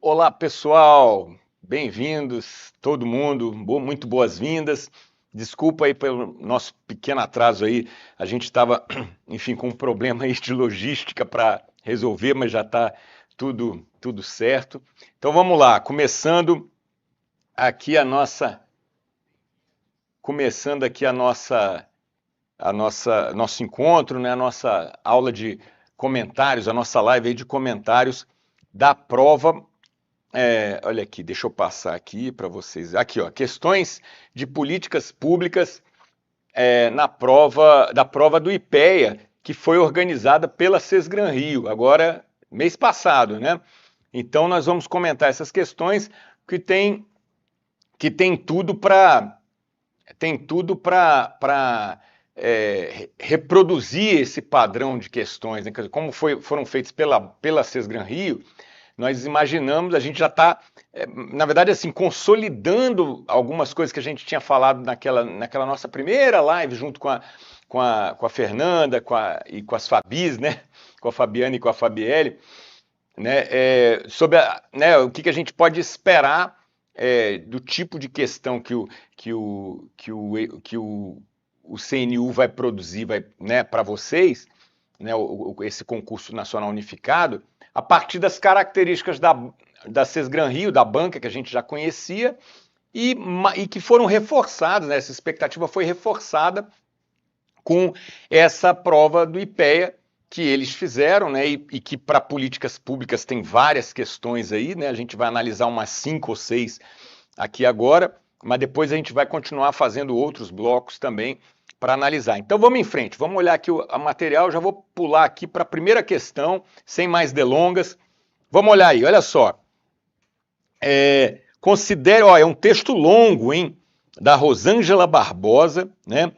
Olá, pessoal, bem-vindos, todo mundo, muito boas-vindas. Desculpa aí pelo nosso pequeno atraso aí, a gente estava, enfim, com um problema aí de logística para resolver, mas já está tudo certo. Então vamos lá, aqui a nossa, começando aqui nosso encontro, né, a nossa aula de comentários, a nossa live aí de comentários da prova. Olha aqui, deixa eu passar aqui para vocês. Aqui, ó, questões de políticas públicas da prova do IPEA, que foi organizada pela Sesgran Rio, agora mês passado, né? Então nós vamos comentar essas questões que tem tudo para reproduzir esse padrão de questões, né? Como foram feitos pela Sesgran Rio. Nós imaginamos, a gente já está, na verdade, assim, consolidando algumas coisas que a gente tinha falado naquela nossa primeira live, junto com a Fernanda e com as Fabis, né? Com a Fabiana e com a Fabielle, né? Sobre o que a gente pode esperar do tipo de questão que o CNU vai produzir, né, para vocês, né, esse concurso nacional unificado, a partir das características da Sesgran Rio, da banca que a gente já conhecia, e que foram reforçadas, né, essa expectativa foi reforçada com essa prova do IPEA que eles fizeram, né, e que para políticas públicas tem várias questões aí, né, a gente vai analisar umas 5 ou 6 aqui agora, mas depois a gente vai continuar fazendo outros blocos também para analisar. Então vamos em frente, vamos olhar aqui o material, já vou pular aqui para a primeira questão, sem mais delongas. Vamos olhar aí, olha só. Considere, ó, é um texto longo, hein, da Rosângela Barbosa, né?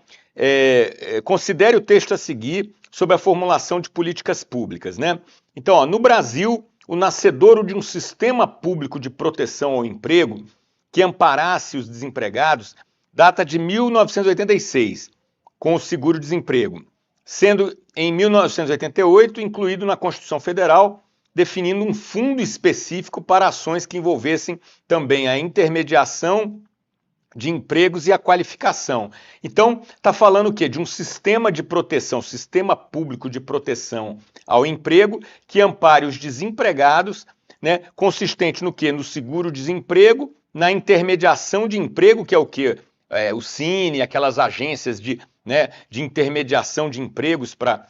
Considere o texto a seguir sobre a formulação de políticas públicas, né? Então, ó, no Brasil, o nascedouro de um sistema público de proteção ao emprego que amparasse os desempregados data de 1986, com o seguro-desemprego, sendo em 1988 incluído na Constituição Federal, definindo um fundo específico para ações que envolvessem também a intermediação de empregos e a qualificação. Então, está falando o quê? De um sistema de proteção, sistema público de proteção ao emprego que ampare os desempregados, né, consistente no quê? No seguro-desemprego, na intermediação de emprego, que é o quê? O Cine, aquelas agências de intermediação de empregos para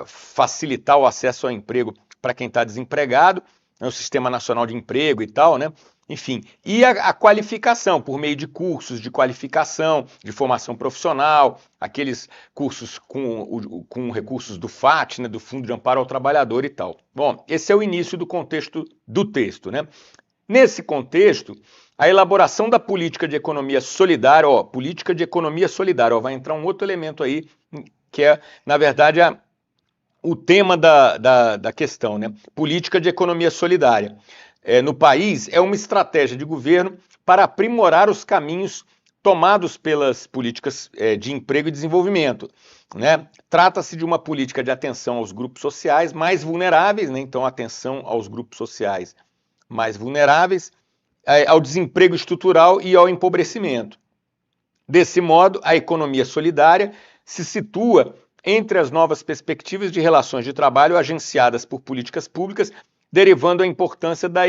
facilitar o acesso ao emprego para quem está desempregado, o Sistema Nacional de Emprego e tal, né? Enfim, e a qualificação, por meio de cursos de qualificação, de formação profissional, aqueles cursos com recursos do FAT, né, do Fundo de Amparo ao Trabalhador e tal. Bom, esse é o início do contexto do texto, né? Nesse contexto, a elaboração da política de economia solidária, política de economia solidária, vai entrar um outro elemento aí, que é, na verdade, o tema da questão, né? Política de economia solidária. No país, é uma estratégia de governo para aprimorar os caminhos tomados pelas políticas de emprego e desenvolvimento, né? Trata-se de uma política de atenção aos grupos sociais mais vulneráveis, né? Então, atenção aos grupos sociais mais vulneráveis, ao desemprego estrutural e ao empobrecimento. Desse modo, a economia solidária se situa entre as novas perspectivas de relações de trabalho agenciadas por políticas públicas, derivando a importância da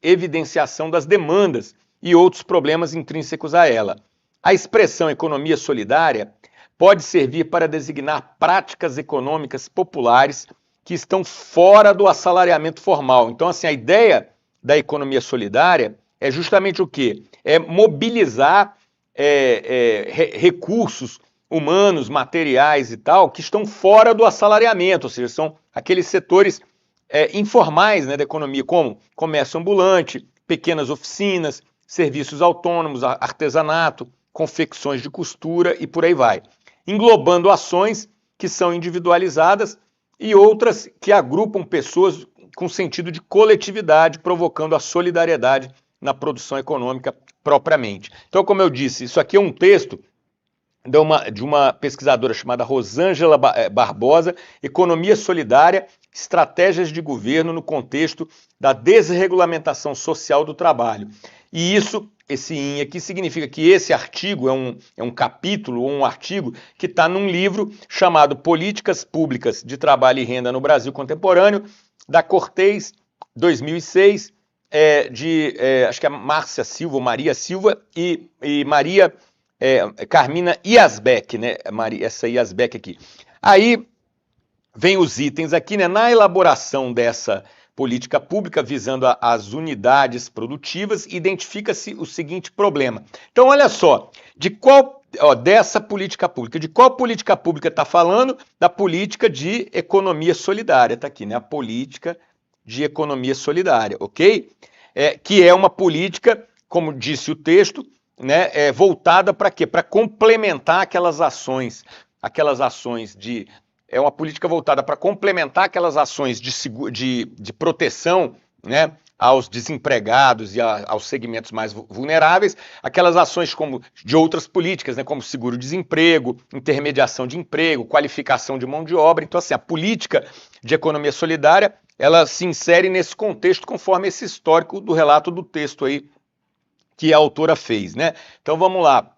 evidenciação das demandas e outros problemas intrínsecos a ela. A expressão economia solidária pode servir para designar práticas econômicas populares que estão fora do assalariamento formal. Então, assim, a ideia da economia solidária é justamente o quê? É mobilizar recursos humanos, materiais e tal, que estão fora do assalariamento, ou seja, são aqueles setores informais, né, da economia, como comércio ambulante, pequenas oficinas, serviços autônomos, artesanato, confecções de costura e por aí vai. Englobando ações que são individualizadas e outras que agrupam pessoas com sentido de coletividade, provocando a solidariedade na produção econômica propriamente. Então, como eu disse, isso aqui é um texto de uma pesquisadora chamada Rosângela Barbosa, Economia Solidária, estratégias de governo no contexto da desregulamentação social do trabalho. E isso, esse IN aqui, significa que esse artigo é um capítulo ou um artigo que está num livro chamado Políticas Públicas de Trabalho e Renda no Brasil Contemporâneo, da Cortez, 2006, acho que é Márcia Silva, ou Maria Silva e Maria Carmina Iasbeck, né? Essa Iasbeck aqui. Aí vem os itens aqui, né? Na elaboração dessa política pública visando as unidades produtivas, identifica-se o seguinte problema. Então, olha só, dessa política pública, de qual política pública está falando? Da política de economia solidária, está aqui, né? A política de economia solidária, ok? Que é uma política, como disse o texto, né? Voltada para quê? Para complementar aquelas ações de... É uma política voltada para complementar aquelas ações de proteção, né, aos desempregados e aos segmentos mais vulneráveis, aquelas ações como de outras políticas, né, como seguro-desemprego, intermediação de emprego, qualificação de mão de obra. Então, assim, a política de economia solidária, ela se insere nesse contexto conforme esse histórico do relato do texto aí que a autora fez, né? Então, vamos lá,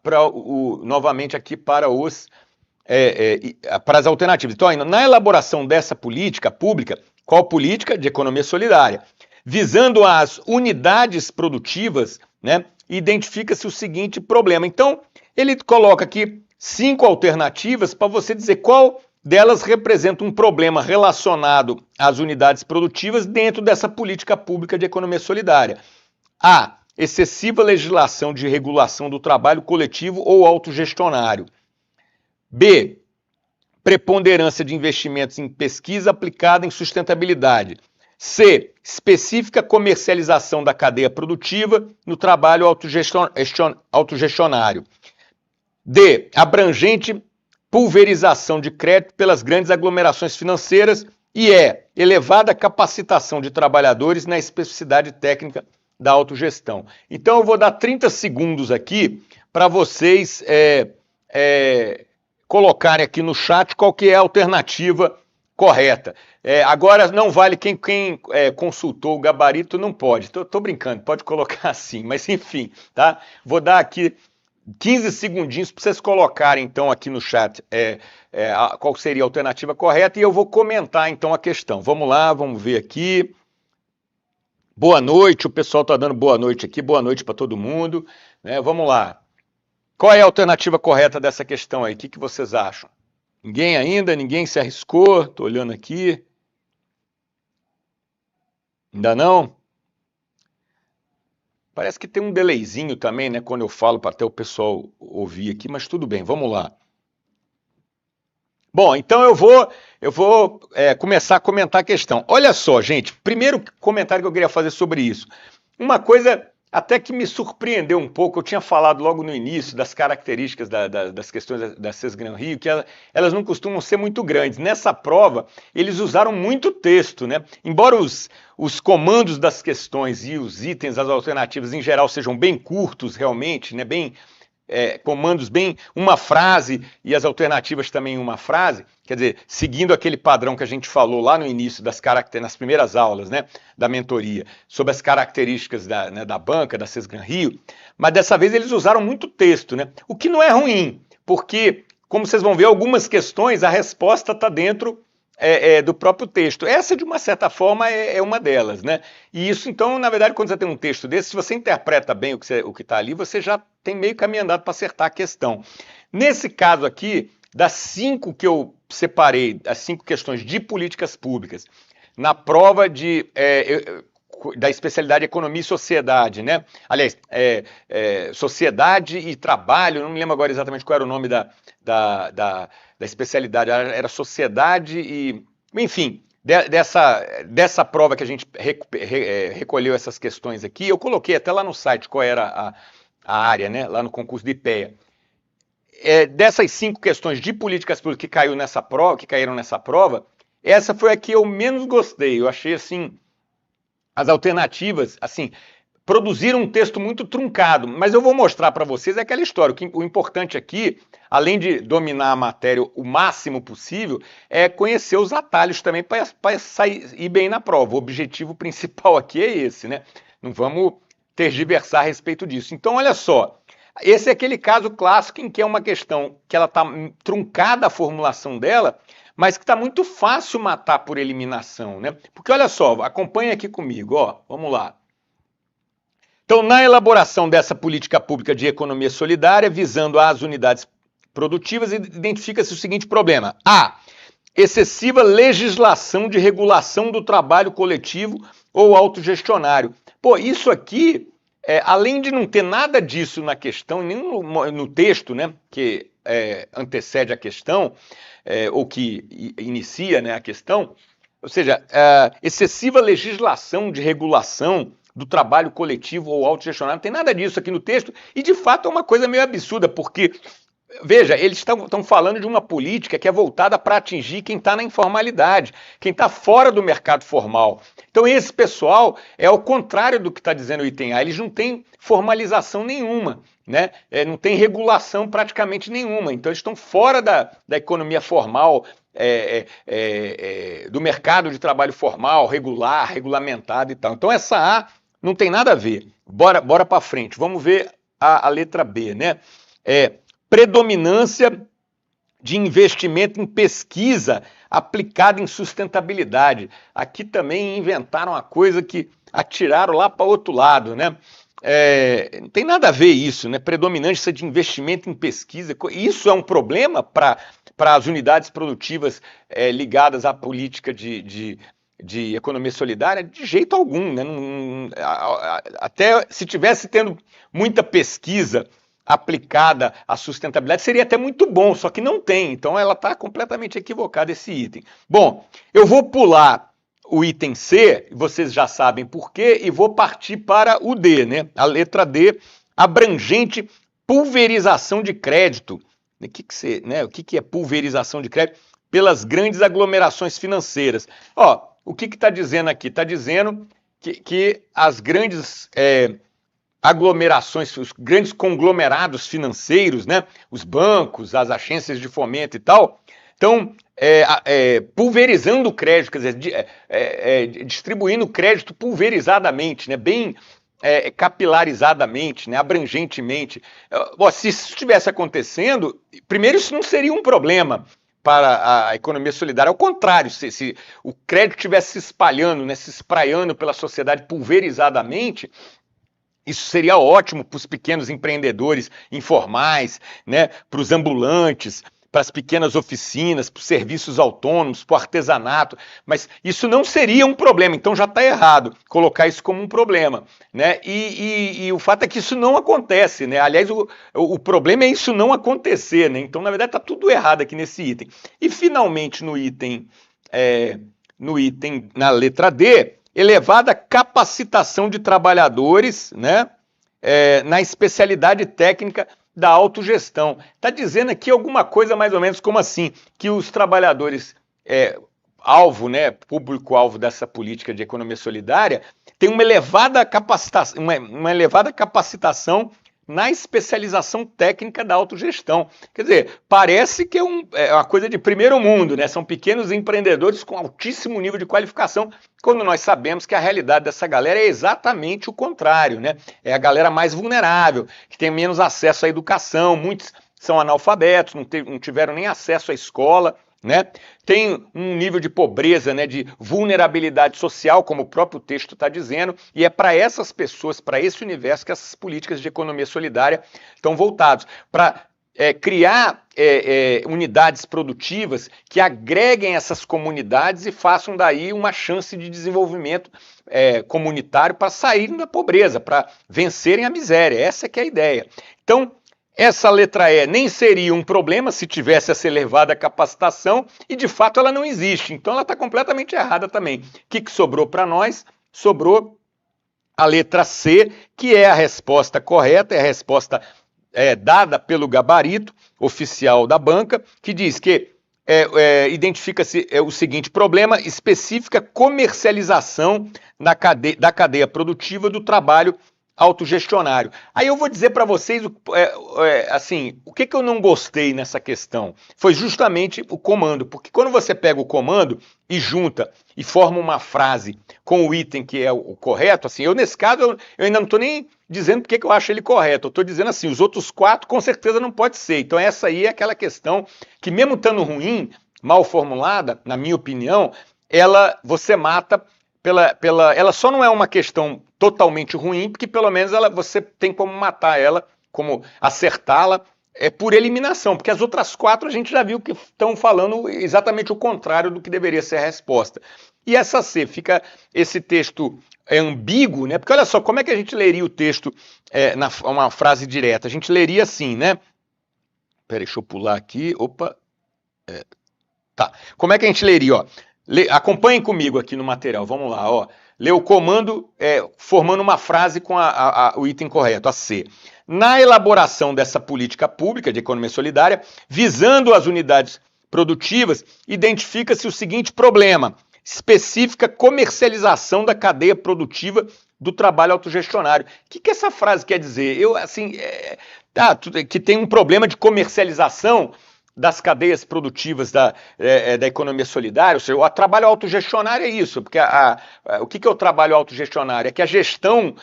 novamente aqui para as alternativas. Então, na elaboração dessa política pública, qual política? De economia solidária. Visando as unidades produtivas, né, identifica-se o seguinte problema. Então, ele coloca aqui 5 alternativas para você dizer qual delas representa um problema relacionado às unidades produtivas dentro dessa política pública de economia solidária. A. Excessiva legislação de regulação do trabalho coletivo ou autogestionário. B. Preponderância de investimentos em pesquisa aplicada em sustentabilidade. C. Específica comercialização da cadeia produtiva no trabalho autogestionário. D. Abrangente pulverização de crédito pelas grandes aglomerações financeiras. E E. Elevada capacitação de trabalhadores na especificidade técnica da autogestão. Então eu vou dar 30 segundos aqui para vocês... colocarem aqui no chat qual que é a alternativa correta. Agora, não vale quem consultou o gabarito, não pode. Estou brincando, pode colocar assim, mas enfim, tá? Vou dar aqui 15 segundinhos para vocês colocarem, então, aqui no chat qual seria a alternativa correta e eu vou comentar, então, a questão. Vamos lá, vamos ver aqui. Boa noite, o pessoal está dando boa noite aqui, boa noite para todo mundo, né? Vamos lá. Qual é a alternativa correta dessa questão aí? O que vocês acham? Ninguém ainda? Ninguém se arriscou? Estou olhando aqui. Ainda não? Parece que tem um delayzinho também, né? Quando eu falo para até o pessoal ouvir aqui, mas tudo bem, vamos lá. Bom, então eu vou começar a comentar a questão. Olha só, gente, primeiro comentário que eu queria fazer sobre isso. Uma coisa... Até que me surpreendeu um pouco, eu tinha falado logo no início das características das questões da Cesgran-Rio, que elas não costumam ser muito grandes. Nessa prova, eles usaram muito texto, né? Embora os comandos das questões e os itens, as alternativas em geral sejam bem curtos realmente, né? Comandos bem uma frase e as alternativas também uma frase, quer dizer, seguindo aquele padrão que a gente falou lá no início nas primeiras aulas, né, da mentoria, sobre as características da banca, da Cesgran-Rio, mas dessa vez eles usaram muito texto, né, o que não é ruim, porque, como vocês vão ver, algumas questões, a resposta está dentro do próprio texto. Essa, de uma certa forma, é uma delas, né? E isso, então, na verdade, quando você tem um texto desse, se você interpreta bem o que está ali, você já tem meio caminho andado para acertar a questão. Nesse caso aqui, das 5 que eu separei, as 5 questões de políticas públicas, na prova da especialidade Economia e Sociedade, né? Aliás, Sociedade e Trabalho, não me lembro agora exatamente qual era o nome da especialidade, era Sociedade e... Enfim, dessa prova que a gente recolheu essas questões aqui, eu coloquei até lá no site qual era a área, né? Lá no concurso do IPEA. Dessas 5 questões de políticas públicas que caíram nessa prova, essa foi a que eu menos gostei. Eu achei, assim, as alternativas, assim, produziram um texto muito truncado, mas eu vou mostrar para vocês aquela história. O importante aqui, além de dominar a matéria o máximo possível, é conhecer os atalhos também para sair bem na prova. O objetivo principal aqui é esse, né? Não vamos tergiversar a respeito disso. Então, olha só, esse é aquele caso clássico em que é uma questão que ela está truncada a formulação dela, mas que está muito fácil matar por eliminação, né? Porque olha só, acompanha aqui comigo, ó, vamos lá. Então, na elaboração dessa política pública de economia solidária, visando as unidades produtivas, identifica-se o seguinte problema. A. Excessiva legislação de regulação do trabalho coletivo ou autogestionário. Pô, isso aqui, além de não ter nada disso na questão, nem no texto, né, que antecede a questão, ou que inicia, né, a questão, ou seja, excessiva legislação de regulação do trabalho coletivo ou autogestionário, não tem nada disso aqui no texto, e de fato é uma coisa meio absurda, porque, veja, eles estão falando de uma política que é voltada para atingir quem está na informalidade, quem está fora do mercado formal. Então esse pessoal é ao contrário do que está dizendo o item A, eles não têm formalização nenhuma, né? Não tem regulação praticamente nenhuma, então eles estão fora da economia formal, do mercado de trabalho formal, regular, regulamentado e tal. Então essa A não tem nada a ver. Bora para frente. Vamos ver a letra B, né? Predominância de investimento em pesquisa aplicada em sustentabilidade. Aqui também inventaram uma coisa que atiraram lá para o outro lado, né? Não tem nada a ver isso, né? Predominância de investimento em pesquisa. Isso é um problema para as unidades produtivas ligadas à política de economia solidária? De jeito algum, né? Até se tivesse tendo muita pesquisa aplicada à sustentabilidade, seria até muito bom, só que não tem, então ela está completamente equivocada esse item. Bom, eu vou pular o item C, vocês já sabem por quê, e vou partir para o D, né? A letra D, abrangente pulverização de crédito. O que é pulverização de crédito? Pelas grandes aglomerações financeiras. Ó, o que está dizendo aqui? Está dizendo que as grandes aglomerações, os grandes conglomerados financeiros, né, os bancos, as agências de fomento e tal, estão pulverizando o crédito, quer dizer, distribuindo crédito pulverizadamente, né, bem capilarizadamente, né, abrangentemente. Se isso estivesse acontecendo, primeiro isso não seria um problema para a economia solidária, ao contrário, se o crédito estivesse se espalhando, né, se espraiando pela sociedade pulverizadamente, isso seria ótimo para os pequenos empreendedores informais, né, para os ambulantes, para as pequenas oficinas, para os serviços autônomos, para o artesanato, mas isso não seria um problema, então já está errado colocar isso como um problema, né? E o fato é que isso não acontece, né? Aliás, o problema é isso não acontecer, né? Então, na verdade, está tudo errado aqui nesse item. E, finalmente, no item, na letra D, elevada capacitação de trabalhadores, né, na especialidade técnica da autogestão. Está dizendo aqui alguma coisa mais ou menos como assim, que os trabalhadores alvo, né, público-alvo dessa política de economia solidária, tem uma elevada capacitação, uma elevada capacitação na especialização técnica da autogestão. Quer dizer, parece que é uma coisa de primeiro mundo, né? São pequenos empreendedores com altíssimo nível de qualificação, quando nós sabemos que a realidade dessa galera é exatamente o contrário, né? É a galera mais vulnerável, que tem menos acesso à educação, muitos são analfabetos, não tiveram nem acesso à escola, né? Tem um nível de pobreza, né, de vulnerabilidade social, como o próprio texto está dizendo, e é para essas pessoas, para esse universo, que essas políticas de economia solidária estão voltadas, para criar unidades produtivas que agreguem essas comunidades e façam daí uma chance de desenvolvimento comunitário para saírem da pobreza, para vencerem a miséria. Essa que é a ideia. Então, essa letra E nem seria um problema se tivesse essa elevada capacitação e, de fato, ela não existe. Então, ela está completamente errada também. O que sobrou para nós? Sobrou a letra C, que é a resposta correta, é a resposta dada pelo gabarito oficial da banca, que diz que identifica-se o seguinte problema: específica comercialização da cadeia produtiva do trabalho autogestionário. Aí eu vou dizer para vocês, assim, o que eu não gostei nessa questão foi justamente o comando, porque quando você pega o comando e junta e forma uma frase com o item que é o correto, assim, eu nesse caso eu ainda não estou nem dizendo porque que eu acho ele correto, eu estou dizendo assim, os outros 4 com certeza não pode ser. Então essa aí é aquela questão que mesmo estando ruim, mal formulada, na minha opinião, você mata ela só não é uma questão totalmente ruim, porque pelo menos você tem como matar ela, como acertá-la, por eliminação, porque as outras 4 a gente já viu que estão falando exatamente o contrário do que deveria ser a resposta. E essa C, fica esse texto ambíguo, né? Porque olha só, como é que a gente leria o texto uma frase direta? A gente leria assim, né? Peraí, deixa eu pular aqui, opa. Tá, como é que a gente leria, ó? Acompanhem comigo aqui no material, vamos lá, ó. Lê o comando formando uma frase com o item correto, a C. Na elaboração dessa política pública de economia solidária, visando as unidades produtivas, identifica-se o seguinte problema: específica comercialização da cadeia produtiva do trabalho autogestionário. O que essa frase quer dizer? Que tem um problema de comercialização das cadeias produtivas da economia solidária, ou seja, o trabalho autogestionário é isso, porque o que é o trabalho autogestionário? É que a gestão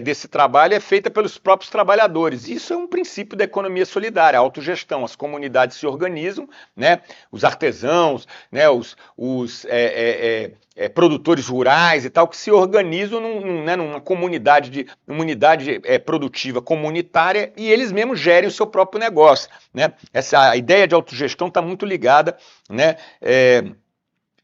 desse trabalho é feita pelos próprios trabalhadores. Isso é um princípio da economia solidária, a autogestão. As comunidades se organizam, né? Os artesãos, né? os produtores rurais e tal, que se organizam numa comunidade, uma unidade produtiva comunitária e eles mesmos gerem o seu próprio negócio, né? A ideia de autogestão está muito ligada, né?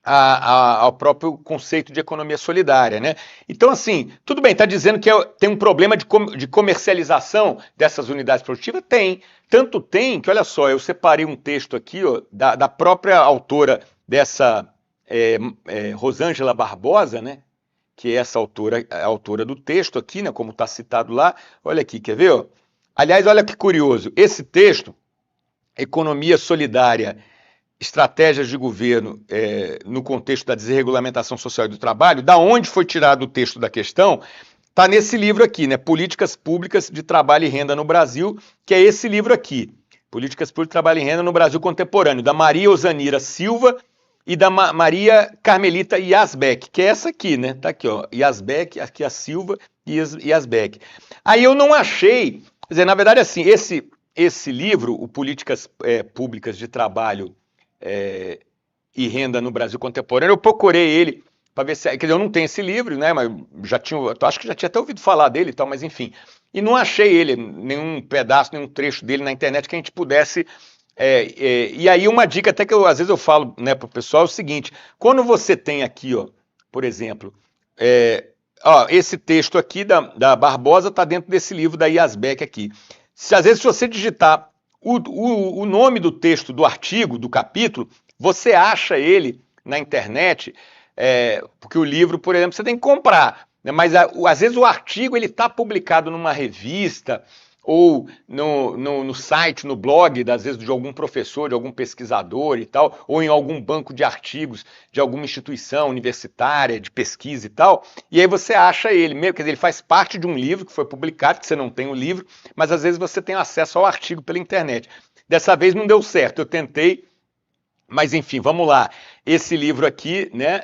Ao próprio conceito de economia solidária, né? Então, assim, tudo bem, está dizendo que tem um problema de comercialização dessas unidades produtivas? Tem. Tanto tem que, olha só, eu separei um texto aqui, ó, da própria autora dessa Rosângela Barbosa, né? Que é essa autora do texto aqui, né? Como está citado lá. Olha aqui, quer ver? Ó? Aliás, olha que curioso, esse texto, Economia Solidária, Estratégias de Governo no contexto da desregulamentação social e do trabalho, da onde foi tirado o texto da questão, está nesse livro aqui, né? Políticas Públicas de Trabalho e Renda no Brasil, que é esse livro aqui, Políticas Públicas de Trabalho e Renda no Brasil Contemporâneo, da Maria Osanira Silva e da Maria Carmelita Yazbek, que é essa aqui, né? Tá aqui, ó, Yazbek, aqui a Silva e Yazbek. Aí eu não achei, quer dizer, na verdade, assim, esse livro, o Políticas Públicas de Trabalho e Renda no Brasil Contemporâneo, eu procurei ele para ver se... Quer dizer, eu não tenho esse livro, né? Mas acho que já tinha até ouvido falar dele e tal, mas enfim. E não achei ele, nenhum pedaço, nenhum trecho dele na internet que a gente pudesse... e aí uma dica até que às vezes eu falo, né, para o pessoal é o seguinte: quando você tem aqui, ó, por exemplo, esse texto aqui da Barbosa está dentro desse livro da Yazbek aqui. Às vezes, se você digitar o nome do texto, do artigo, do capítulo, você acha ele na internet, porque o livro, por exemplo, você tem que comprar, né? Mas às vezes o artigo está publicado numa revista ou no site, no blog, às vezes de algum professor, de algum pesquisador e tal, ou em algum banco de artigos de alguma instituição universitária, de pesquisa e tal, e aí você acha ele mesmo, quer dizer, ele faz parte de um livro que foi publicado, que você não tem o livro, mas às vezes você tem acesso ao artigo pela internet. Dessa vez não deu certo, eu tentei, mas enfim, vamos lá. Esse livro aqui, né,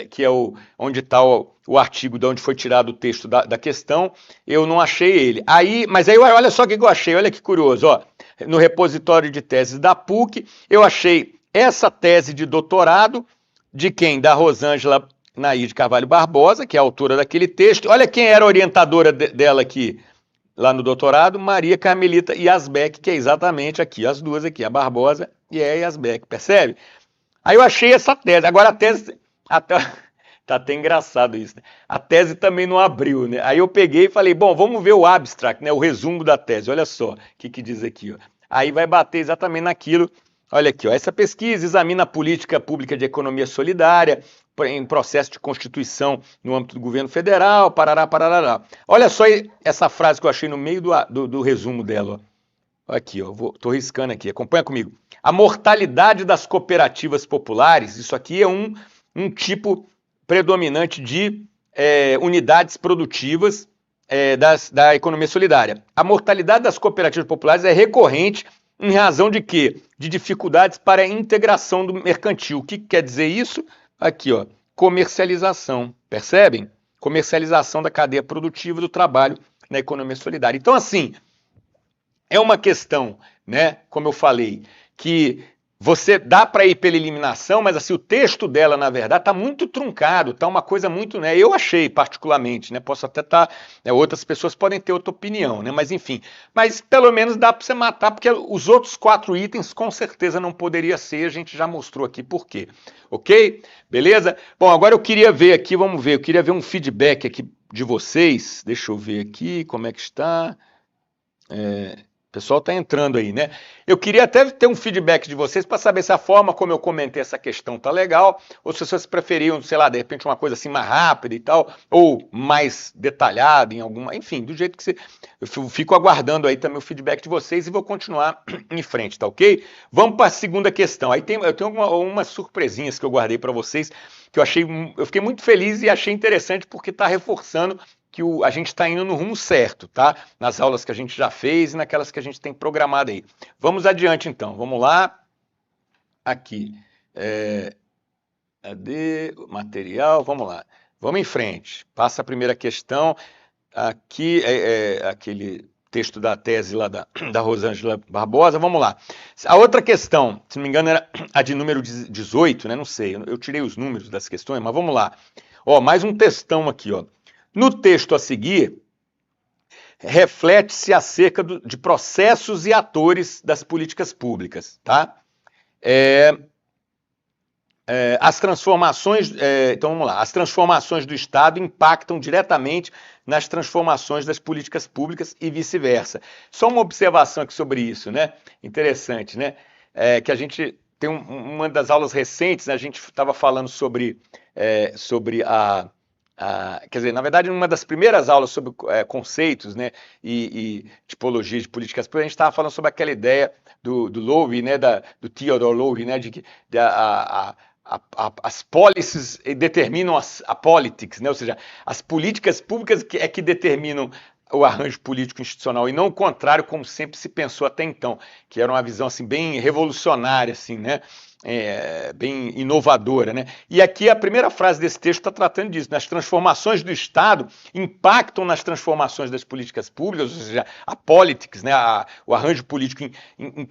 que é onde está o artigo de onde foi tirado o texto da questão, eu não achei ele. Mas aí olha só o que eu achei, olha que curioso, ó. No repositório de teses da PUC, eu achei essa tese de doutorado de quem? Da Rosângela Nair de Carvalho Barbosa, que é a autora daquele texto. Olha quem era a orientadora dela aqui, lá no doutorado, Maria Carmelita Yazbek, que é exatamente aqui, as duas aqui, a Barbosa e a Yazbek, percebe? Aí eu achei essa tese, agora a tese, tá até engraçado isso, né? A tese também não abriu, né? Aí eu peguei e falei, bom, vamos ver o abstract, né? O resumo da tese, olha só o que diz aqui, ó. Aí vai bater exatamente naquilo, olha aqui, ó, essa pesquisa examina a política pública de economia solidária, em processo de constituição no âmbito do governo federal, parará, parará. Olha só essa frase que eu achei no meio do resumo dela, ó. Aqui, ó, tô riscando aqui, acompanha comigo. A mortalidade das cooperativas populares, isso aqui é um tipo predominante de unidades produtivas da economia solidária. A mortalidade das cooperativas populares é recorrente em razão de quê? De dificuldades para a integração do mercantil. O que quer dizer isso? Aqui, ó, comercialização, percebem? Comercialização da cadeia produtiva do trabalho na economia solidária. Então, assim, é uma questão, né, como eu falei, que você dá para ir pela eliminação, mas assim, o texto dela, na verdade, está muito truncado, está uma coisa muito, né, eu achei particularmente, né, posso até estar, outras pessoas podem ter outra opinião, né, mas enfim, mas pelo menos dá para você matar, porque os outros 4 itens com certeza não poderia ser, a gente já mostrou aqui por quê, ok? Beleza? Bom, agora eu queria ver aqui, vamos ver, eu queria ver um feedback aqui de vocês, deixa eu ver aqui como é que está, o pessoal está entrando aí, né? Eu queria até ter um feedback de vocês para saber se a forma como eu comentei essa questão tá legal, ou se vocês preferiam, sei lá, de repente uma coisa assim mais rápida e tal, ou mais detalhada em alguma, enfim, do jeito que você... Eu fico aguardando aí também o feedback de vocês e vou continuar em frente, tá ok? Vamos para a segunda questão. Aí eu tenho umas surpresinhas que eu guardei para vocês, que eu fiquei muito feliz e achei interessante porque está reforçando que a gente está indo no rumo certo, tá? Nas aulas que a gente já fez e naquelas que a gente tem programado aí. Vamos adiante, então. Vamos lá. Aqui. Cadê o material? Vamos lá. Vamos em frente. Passa a primeira questão. Aqui aquele texto da tese lá da Rosângela Barbosa. Vamos lá. A outra questão, se não me engano, era a de número 18, né? Não sei. Eu tirei os números das questões, mas vamos lá. Ó, mais um textão aqui, ó. No texto a seguir, reflete-se acerca de processos e atores das políticas públicas, tá? As transformações, então vamos lá, as transformações do Estado impactam diretamente nas transformações das políticas públicas e vice-versa. Só uma observação aqui sobre isso, né? Interessante, né? Que a gente tem uma das aulas recentes, né, a gente estava falando sobre quer dizer, na verdade, numa das primeiras aulas sobre conceitos, né, e tipologia de políticas públicas, a gente estava falando sobre aquela ideia do Lowy, né, do Theodore Lowy, né, de que as policies determinam a politics, né, ou seja, as políticas públicas que determinam o arranjo político institucional e não o contrário, como sempre se pensou até então, que era uma visão assim bem revolucionária, assim, né? Bem inovadora, né? E aqui a primeira frase desse texto está tratando disso, né? As transformações do Estado impactam nas transformações das políticas públicas, ou seja, a politics, né? O arranjo político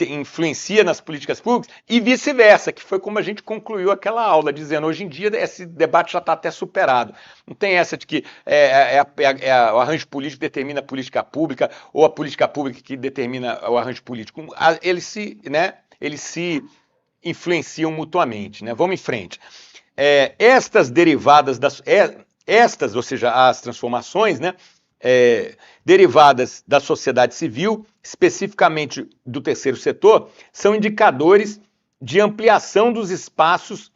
influencia nas políticas públicas e vice-versa, que foi como a gente concluiu aquela aula, dizendo hoje em dia esse debate já está até superado. Não tem essa de que o arranjo político determina a política pública ou a política pública que determina o arranjo político. Eles se influenciam mutuamente, né? Vamos em frente. Estas derivadas ou seja, as transformações, né? Derivadas da sociedade civil, especificamente do terceiro setor, são indicadores de ampliação dos espaços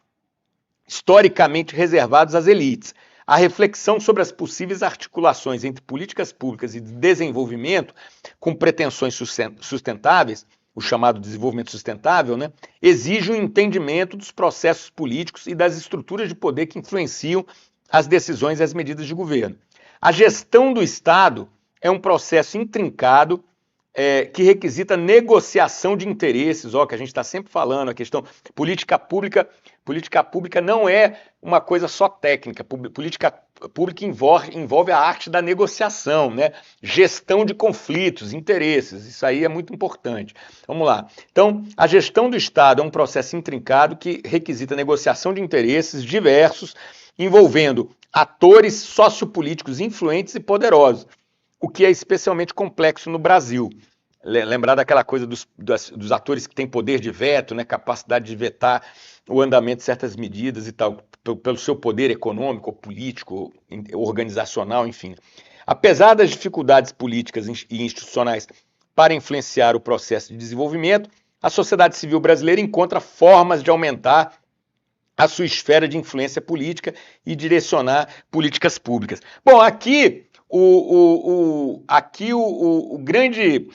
historicamente reservados às elites. A reflexão sobre as possíveis articulações entre políticas públicas e de desenvolvimento com pretensões sustentáveis, o chamado desenvolvimento sustentável, né, exige um entendimento dos processos políticos e das estruturas de poder que influenciam as decisões e as medidas de governo. A gestão do Estado é um processo intrincado que requisita negociação de interesses, que a gente está sempre falando, a questão política pública não é uma coisa só técnica, política pública envolve a arte da negociação, né? Gestão de conflitos, interesses, isso aí é muito importante. Vamos lá. Então, a gestão do Estado é um processo intrincado que requisita negociação de interesses diversos, envolvendo atores sociopolíticos influentes e poderosos, o que é especialmente complexo no Brasil. Lembrar daquela coisa dos atores que têm poder de veto, né, capacidade de vetar o andamento de certas medidas e tal, pelo seu poder econômico, político, organizacional, enfim. Apesar das dificuldades políticas e institucionais para influenciar o processo de desenvolvimento, a sociedade civil brasileira encontra formas de aumentar a sua esfera de influência política e direcionar políticas públicas. Bom, aqui o grande...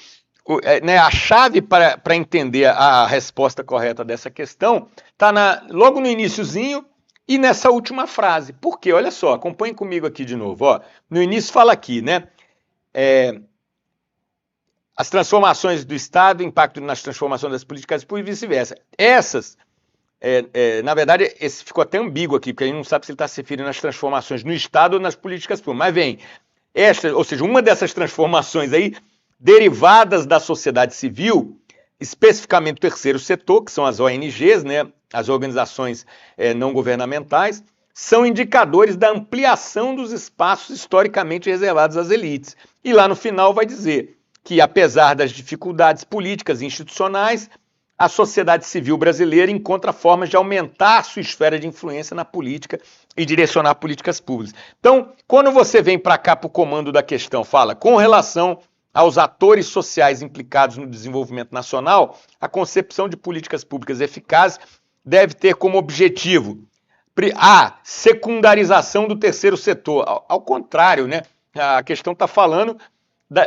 a chave para entender a resposta correta dessa questão está logo no iniciozinho e nessa última frase. Por quê? Olha só, acompanhem comigo aqui de novo. No início fala aqui, né? as transformações do Estado, impacto nas transformações das políticas públicas e vice-versa. Essas, na verdade, esse ficou até ambíguo aqui, porque a gente não sabe se ele está se referindo às transformações no Estado ou nas políticas públicas. Mas vem, ou seja, uma dessas transformações aí, derivadas da sociedade civil, especificamente o terceiro setor, que são as ONGs, né, as organizações não governamentais, são indicadores da ampliação dos espaços historicamente reservados às elites. E lá no final vai dizer que, apesar das dificuldades políticas e institucionais, a sociedade civil brasileira encontra formas de aumentar sua esfera de influência na política e direcionar políticas públicas. Então, quando você vem para cá para o comando da questão, fala com relação aos atores sociais implicados no desenvolvimento nacional, a concepção de políticas públicas eficazes deve ter como objetivo a secundarização do terceiro setor. Ao contrário, né? A questão está falando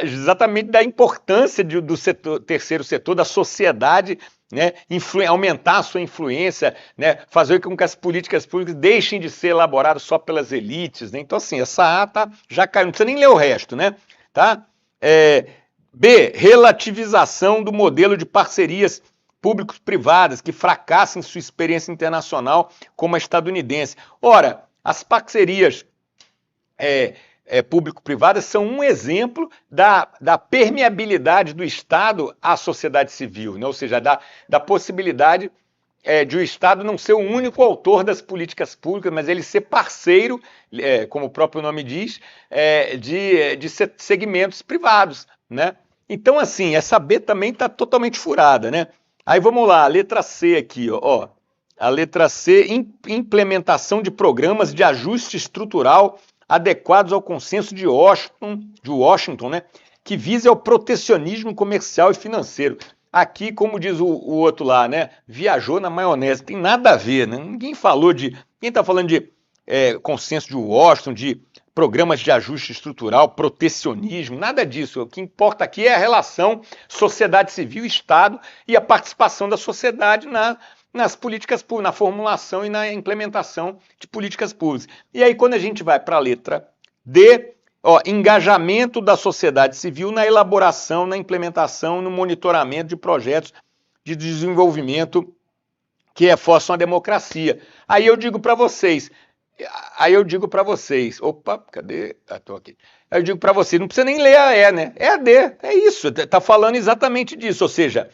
exatamente da importância do terceiro setor, da sociedade, né, aumentar a sua influência, né, fazer com que as políticas públicas deixem de ser elaboradas só pelas elites. Né? Então, assim, essa A já caiu, não precisa nem ler o resto. Né? Tá? B, relativização do modelo de parcerias públicos-privadas que fracassam em sua experiência internacional como a estadunidense. Ora, as parcerias público-privadas são um exemplo da permeabilidade do Estado à sociedade civil, né? Ou seja, da possibilidade de o Estado não ser o único autor das políticas públicas, mas ele ser parceiro, como o próprio nome diz, de segmentos privados. Né? Então, assim, essa B também está totalmente furada. Né? Aí vamos lá, a letra C aqui, ó. A letra C, implementação de programas de ajuste estrutural adequados ao consenso de Washington, né, que visa ao protecionismo comercial e financeiro. Aqui, como diz o outro lá, né, viajou na maionese, tem nada a ver, né? Ninguém falou de... Quem está falando de consenso de Washington, de programas de ajuste estrutural, protecionismo, nada disso. O que importa aqui é a relação sociedade civil, Estado e a participação da sociedade nas políticas públicas, na formulação e na implementação de políticas públicas. E aí, quando a gente vai para a letra D, engajamento da sociedade civil na elaboração, na implementação, no monitoramento de projetos de desenvolvimento que reforçam a democracia. Aí eu digo para vocês, opa, cadê? Tô aqui. Aí eu digo para vocês, não precisa nem ler a E, né? É a D, é isso, está falando exatamente disso, ou seja,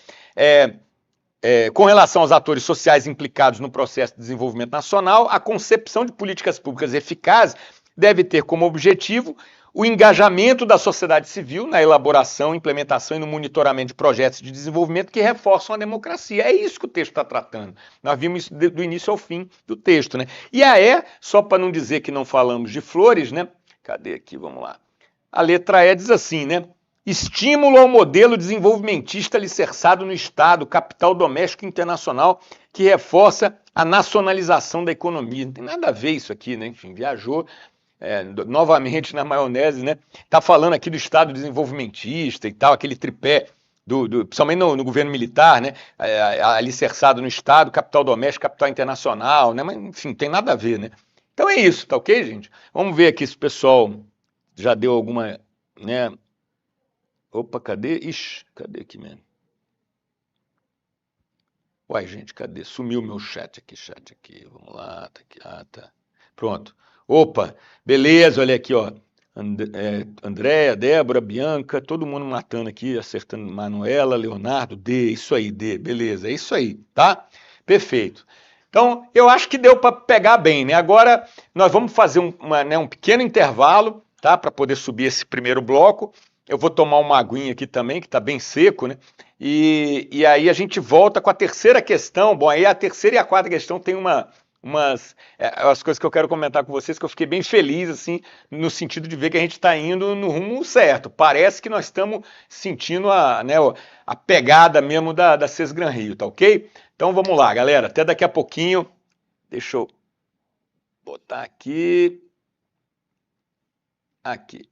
com relação aos atores sociais implicados no processo de desenvolvimento nacional, a concepção de políticas públicas eficazes deve ter como objetivo o engajamento da sociedade civil na elaboração, implementação e no monitoramento de projetos de desenvolvimento que reforçam a democracia. É isso que o texto está tratando. Nós vimos isso do início ao fim do texto. Né? E a E, só para não dizer que não falamos de flores, né? Cadê aqui? Vamos lá. A letra E diz assim, né? Estímulo ao modelo desenvolvimentista alicerçado no Estado, capital doméstico internacional, que reforça a nacionalização da economia. Não tem nada a ver isso aqui, né? Enfim, viajou novamente na maionese, né? Tá falando aqui do Estado desenvolvimentista e tal, aquele tripé, principalmente no governo militar, né? Alicerçado no Estado, capital doméstico, capital internacional, né? Mas, enfim, tem nada a ver, né? Então é isso, tá ok, gente? Vamos ver aqui se o pessoal já deu alguma, né? Opa, cadê? Ixi, cadê aqui mesmo? Uai, gente, cadê? Sumiu meu chat aqui. Vamos lá, tá aqui. Ah, tá. Pronto. Opa, beleza, olha aqui, ó. Andréia, Débora, Bianca, todo mundo matando aqui, acertando Manuela, Leonardo, D, isso aí, D, beleza, é isso aí, tá? Perfeito. Então, eu acho que deu para pegar bem, né? Agora, nós vamos fazer um pequeno intervalo, tá? Para poder subir esse primeiro bloco. Eu vou tomar uma aguinha aqui também, que está bem seco, né? E aí a gente volta com a terceira questão. Bom, aí a terceira e a quarta questão tem as coisas que eu quero comentar com vocês, que eu fiquei bem feliz, assim, no sentido de ver que a gente está indo no rumo certo. Parece que nós estamos sentindo a pegada mesmo da Sesgran Rio, tá ok? Então vamos lá, galera. Até daqui a pouquinho. Deixa eu botar aqui. Aqui.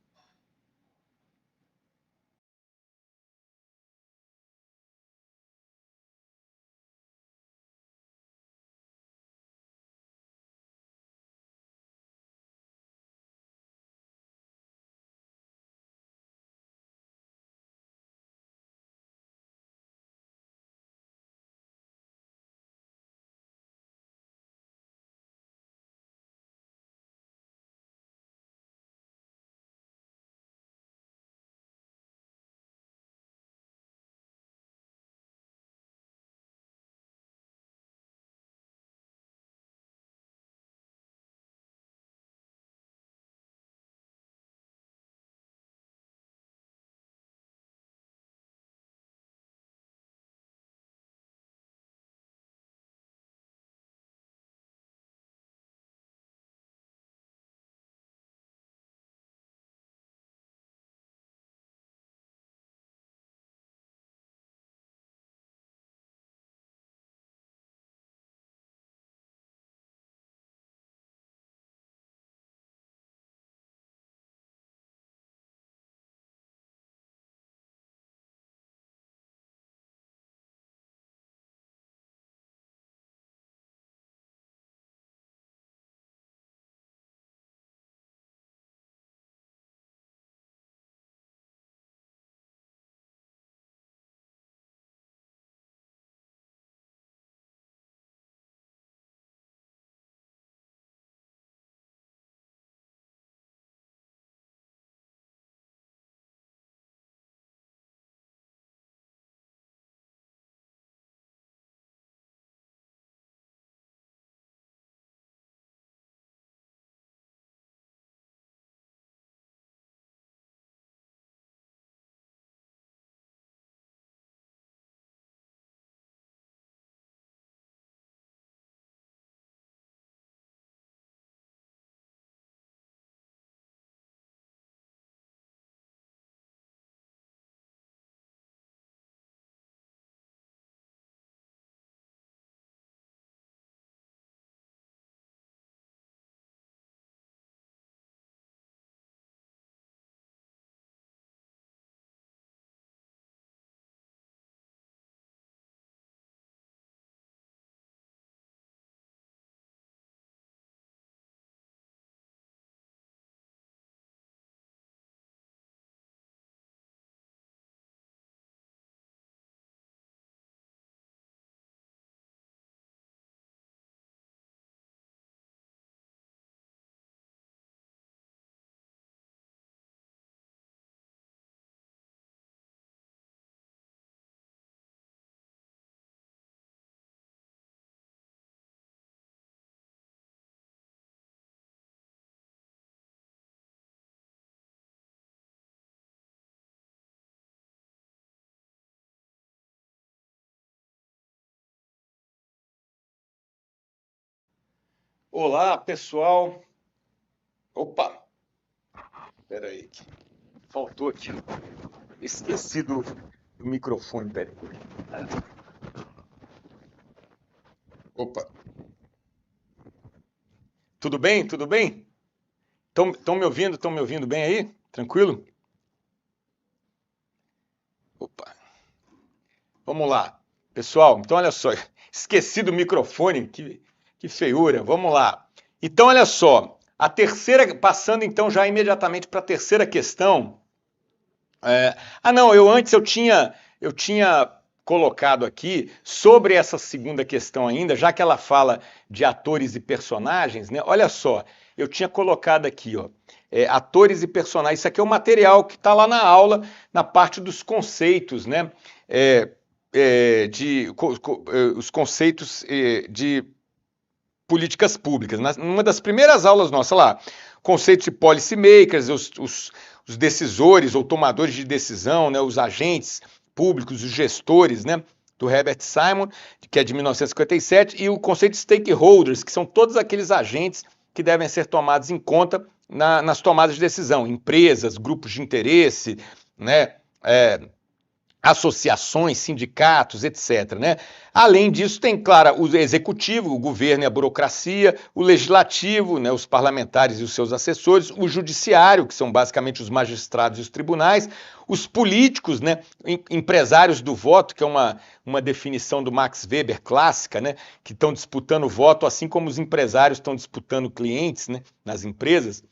Olá, pessoal. Opa, espera aí. Faltou aqui. Esqueci do microfone, peraí. Opa. Tudo bem? Tudo bem? Estão me ouvindo? Estão me ouvindo bem aí? Tranquilo? Opa. Vamos lá. Pessoal, então olha só. Esqueci do microfone. Que feiura. Vamos lá. Então olha só. A terceira, passando então já imediatamente para a terceira questão. Não, eu tinha colocado aqui sobre essa segunda questão ainda, já que ela fala de atores e personagens, né? Olha só, eu tinha colocado aqui, ó, atores e personagens. Isso aqui é o material que está lá na aula, na parte dos conceitos, né? Os conceitos de políticas públicas. Numa das primeiras aulas nossas lá, conceitos de policy makers, os decisores ou tomadores de decisão, né, os agentes públicos, os gestores, né, do Herbert Simon, que é de 1957, e o conceito de stakeholders, que são todos aqueles agentes que devem ser tomados em conta nas tomadas de decisão, empresas, grupos de interesse, né, associações, sindicatos, etc. Né? Além disso, tem, claro, o executivo, o governo e a burocracia, o legislativo, né, os parlamentares e os seus assessores, o judiciário, que são basicamente os magistrados e os tribunais, os políticos, né, empresários do voto, que é uma definição do Max Weber clássica, né, que estão disputando o voto, assim como os empresários estão disputando clientes, né, nas empresas,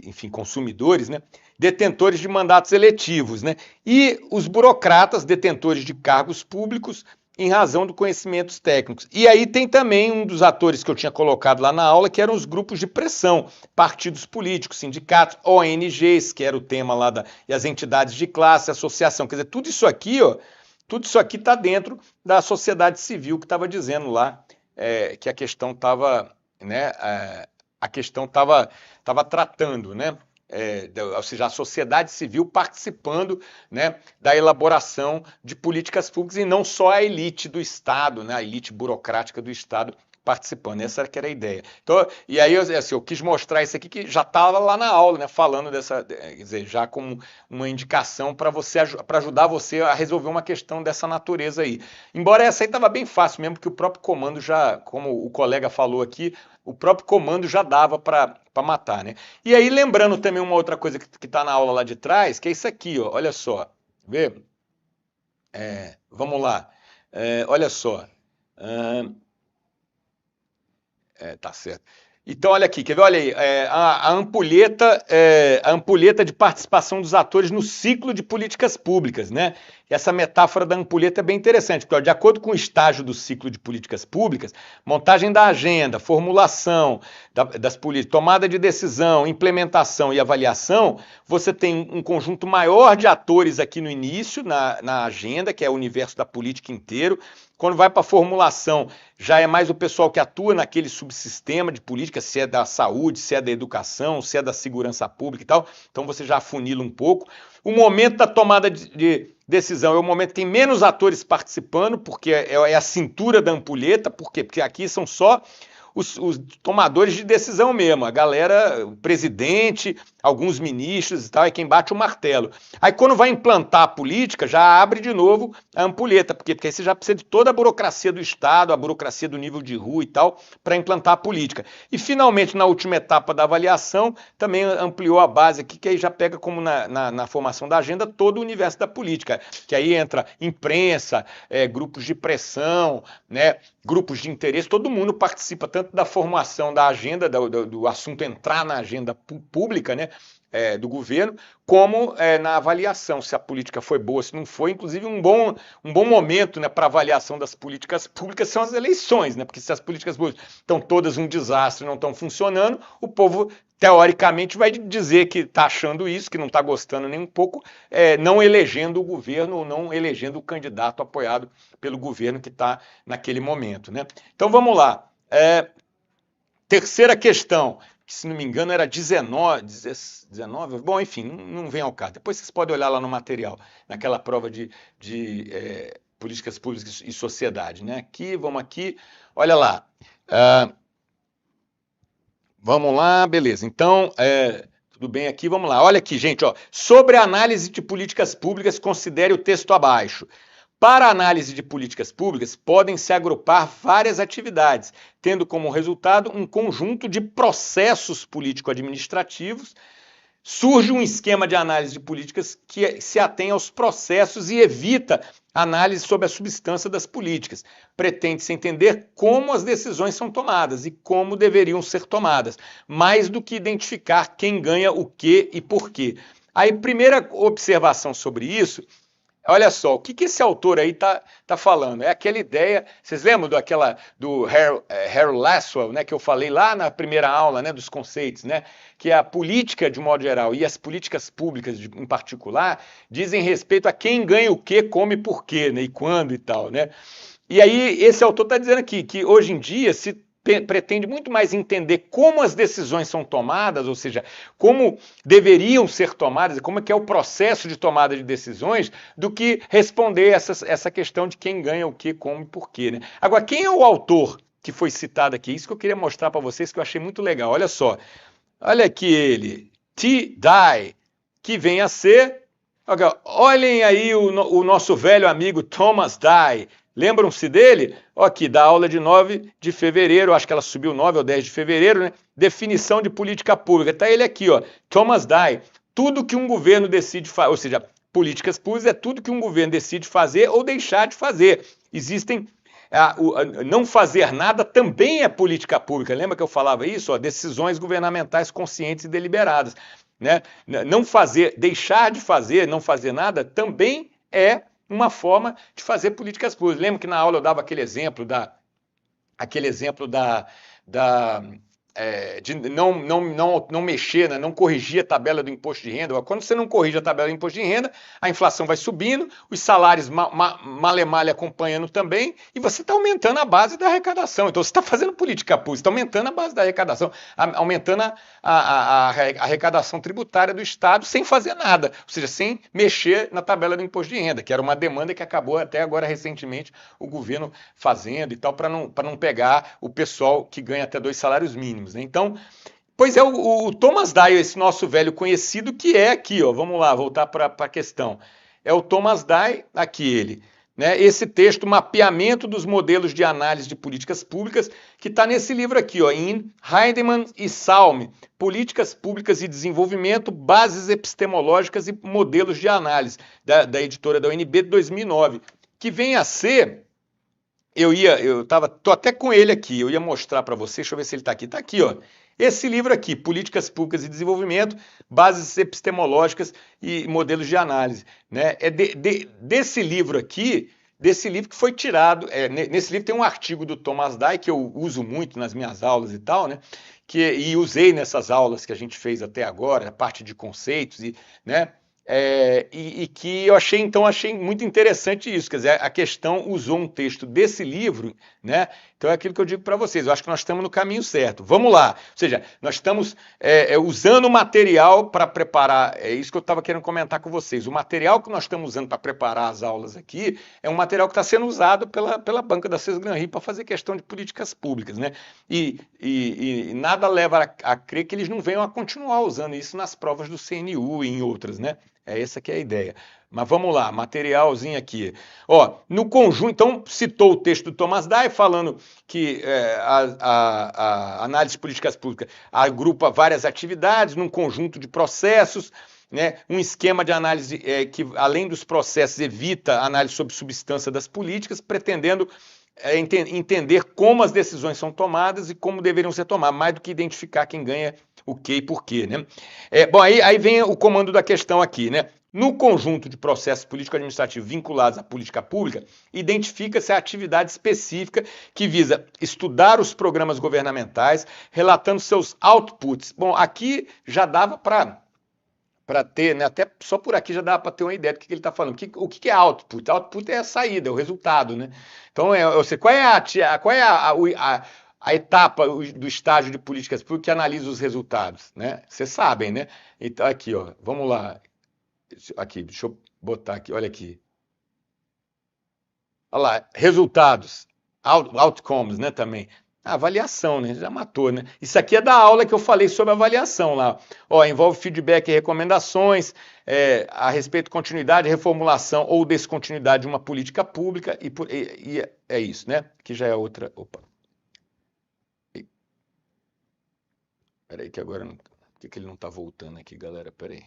enfim, consumidores, né? Detentores de mandatos eletivos, né? E os burocratas, detentores de cargos públicos, em razão de conhecimentos técnicos. E aí tem também um dos atores que eu tinha colocado lá na aula, que eram os grupos de pressão, partidos políticos, sindicatos, ONGs, que era o tema lá e as entidades de classe, associação. Quer dizer, tudo isso aqui, ó, tudo isso aqui está dentro da sociedade civil que estava dizendo lá que a questão estava, né, a questão estava tratando, né? Ou seja, a sociedade civil participando, né, da elaboração de políticas públicas e não só a elite do Estado, né, a elite burocrática do Estado participando. Essa que era a ideia. Então, e aí assim, eu quis mostrar isso aqui que já estava lá na aula, né, falando dessa, quer dizer, já como uma indicação para você, para ajudar você a resolver uma questão dessa natureza aí. Embora essa aí estava bem fácil mesmo, porque o próprio comando já, como o colega falou aqui, o próprio comando já dava para matar, né? E aí, lembrando também uma outra coisa que está na aula lá de trás, que é isso aqui, ó, olha só. Vê? Vamos lá. Olha só. Tá certo. Então, olha aqui, quer ver? Olha aí, a ampulheta de participação dos atores no ciclo de políticas públicas, né? Essa metáfora da ampulheta é bem interessante, porque, ó, de acordo com o estágio do ciclo de políticas públicas, montagem da agenda, formulação das políticas, tomada de decisão, implementação e avaliação, você tem um conjunto maior de atores aqui no início, na agenda, que é o universo da política inteiro. Quando vai para a formulação, já é mais o pessoal que atua naquele subsistema de política, se é da saúde, se é da educação, se é da segurança pública e tal. Então você já afunila um pouco. O momento da tomada de decisão é o momento que tem menos atores participando, porque é a cintura da ampulheta. Por quê? Porque aqui são só os tomadores de decisão mesmo, a galera, o presidente, alguns ministros e tal, é quem bate o martelo. Aí quando vai implantar a política, já abre de novo a ampulheta, porque aí você já precisa de toda a burocracia do Estado, a burocracia do nível de rua e tal, para implantar a política. E finalmente, na última etapa da avaliação, também ampliou a base aqui, que aí já pega como na formação da agenda todo o universo da política, que aí entra imprensa, grupos de pressão, né, grupos de interesse, todo mundo participa tanto da formação da agenda, do assunto entrar na agenda pública, né, do governo, como na avaliação, se a política foi boa, se não foi. Inclusive, um bom momento, né, para avaliação das políticas públicas são as eleições, né, porque se as políticas públicas estão todas um desastre, não estão funcionando, o povo, teoricamente, vai dizer que está achando isso, que não está gostando nem um pouco, não elegendo o governo ou não elegendo o candidato apoiado pelo governo que está naquele momento, né? Então, vamos lá. Terceira questão, que se não me engano era 19, bom, enfim, não vem ao caso. Depois vocês podem olhar lá no material, naquela prova de políticas públicas e sociedade, né? Aqui, vamos aqui, olha lá. Vamos lá, beleza. Então, tudo bem aqui, vamos lá. Olha aqui, gente, ó. Sobre a análise de políticas públicas, considere o texto abaixo. Para a análise de políticas públicas, podem se agrupar várias atividades, tendo como resultado um conjunto de processos político-administrativos. Surge um esquema de análise de políticas que se atém aos processos e evita análise sobre a substância das políticas. Pretende-se entender como as decisões são tomadas e como deveriam ser tomadas, mais do que identificar quem ganha o que e por quê. Aí, primeira observação sobre isso. Olha só, o que esse autor aí tá falando? É aquela ideia, vocês lembram do Harold Lasswell, né, que eu falei lá na primeira aula, né, dos conceitos, né, que a política de modo geral e as políticas públicas em particular dizem respeito a quem ganha o quê, como e por quê, né, e quando e tal, né? E aí esse autor está dizendo aqui que hoje em dia se pretende muito mais entender como as decisões são tomadas, ou seja, como deveriam ser tomadas, como é que é o processo de tomada de decisões, do que responder essa questão de quem ganha o que, como e por quê. Né? Agora, quem é o autor que foi citado aqui? Isso que eu queria mostrar para vocês, que eu achei muito legal. Olha só, olha aqui ele, T. Dye, que vem a ser... Olhem aí o nosso velho amigo Thomas Dye. Lembram-se dele? Aqui, da aula de 9 de fevereiro, acho que ela subiu 9 ou 10 de fevereiro, né? Definição de política pública. Está ele aqui, ó, Thomas Dye. Tudo que um governo decide fazer, ou seja, políticas públicas é tudo que um governo decide fazer ou deixar de fazer. Existem... não fazer nada também é política pública. Lembra que eu falava isso? Ó, decisões governamentais conscientes e deliberadas. Né? Não fazer, deixar de fazer, não fazer nada também é uma forma de fazer políticas públicas. Lembra que na aula eu dava aquele exemplo de não mexer, né, não corrigir a tabela do imposto de renda. Quando você não corrige a tabela do imposto de renda, a inflação vai subindo, os salários male acompanhando também, e você está aumentando a base da arrecadação. Então você está fazendo política pública, está aumentando a base da arrecadação, aumentando a arrecadação tributária do Estado sem fazer nada, ou seja, sem mexer na tabela do imposto de renda, que era uma demanda que acabou até agora recentemente o governo fazendo e tal, para não pegar o pessoal que ganha até 2 salários mínimos. Né? Então, pois é, o Thomas Dye, esse nosso velho conhecido, que é aqui, ó, vamos lá, voltar para a questão. É o Thomas Dye, aqui ele, né? Esse texto, Mapeamento dos Modelos de Análise de Políticas Públicas, que está nesse livro aqui, ó, em Heidemann e Salme, Políticas Públicas e Desenvolvimento, Bases Epistemológicas e Modelos de Análise, da editora da UNB de 2009, que vem a ser... tô até com ele aqui, eu ia mostrar para você, deixa eu ver se ele está aqui. Está aqui, ó. Esse livro aqui, Políticas Públicas e Desenvolvimento, Bases Epistemológicas e Modelos de Análise. Né? É desse livro aqui, desse livro que foi tirado, nesse livro tem um artigo do Thomas Dye, que eu uso muito nas minhas aulas e tal, né? E usei nessas aulas que a gente fez até agora, a parte de conceitos, né? E que eu achei muito interessante isso, quer dizer, a questão usou um texto desse livro, né? Então é aquilo que eu digo para vocês, eu acho que nós estamos no caminho certo. Vamos lá, ou seja, nós estamos usando o material para preparar, é isso que eu estava querendo comentar com vocês, o material que nós estamos usando para preparar as aulas aqui é um material que está sendo usado pela banca da Sesgranri para fazer questão de políticas públicas, né? E nada leva a crer que eles não venham a continuar usando isso nas provas do CNU e em outras, né? Essa que é a ideia. Mas vamos lá, materialzinho aqui. Ó, no conjunto, então, citou o texto do Thomas Dye, falando que a análise de políticas públicas agrupa várias atividades num conjunto de processos, né, um esquema de análise que, além dos processos, evita a análise sobre substância das políticas, pretendendo entender como as decisões são tomadas e como deveriam ser tomadas, mais do que identificar quem ganha o que e por quê, né? Bom, aí vem o comando da questão aqui, né? No conjunto de processos político-administrativos vinculados à política pública, identifica-se a atividade específica que visa estudar os programas governamentais, relatando seus outputs. Bom, aqui já dava para ter, né, até só por aqui já dá para ter uma ideia do que ele está falando. O que é output? Output é a saída, é o resultado, né? Então, qual é a etapa do estágio de políticas públicas que analisa os resultados, né? Vocês sabem, né? Então, aqui, ó, vamos lá. Aqui, deixa eu botar aqui, olha aqui. Olha lá, resultados, outcomes, né, também. A avaliação, né? Já matou, né? Isso aqui é da aula que eu falei sobre avaliação lá. Ó, envolve feedback e recomendações a respeito de continuidade, reformulação ou descontinuidade de uma política pública e é isso, né? Que já é outra. Opa. Peraí que agora não. Por que ele não tá voltando aqui, galera? Peraí.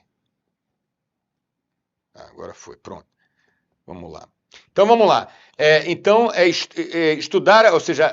Agora foi, pronto. Vamos lá. Então vamos lá. Estudar, ou seja,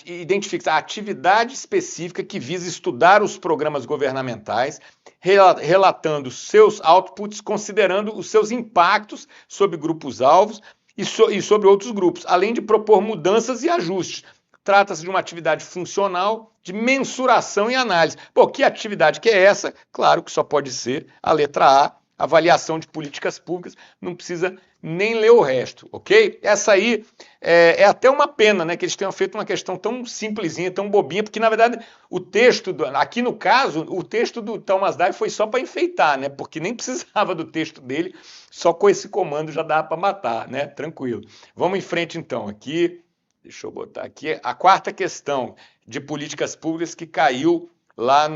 identifica a atividade específica que visa estudar os programas governamentais, relatando seus outputs, considerando os seus impactos sobre grupos-alvos e sobre outros grupos, além de propor mudanças e ajustes. Trata-se de uma atividade funcional de mensuração e análise. Pô, que atividade que é essa? Claro que só pode ser a letra A, avaliação de políticas públicas, não precisa nem ler o resto, ok? Essa aí é até uma pena, né, que eles tenham feito uma questão tão simplesinha, tão bobinha, porque na verdade o texto, aqui no caso, o texto do Thomas Dyer foi só para enfeitar, né, porque nem precisava do texto dele, só com esse comando já dá para matar, né, tranquilo. Vamos em frente então, aqui, deixa eu botar aqui, a quarta questão de políticas públicas que caiu lá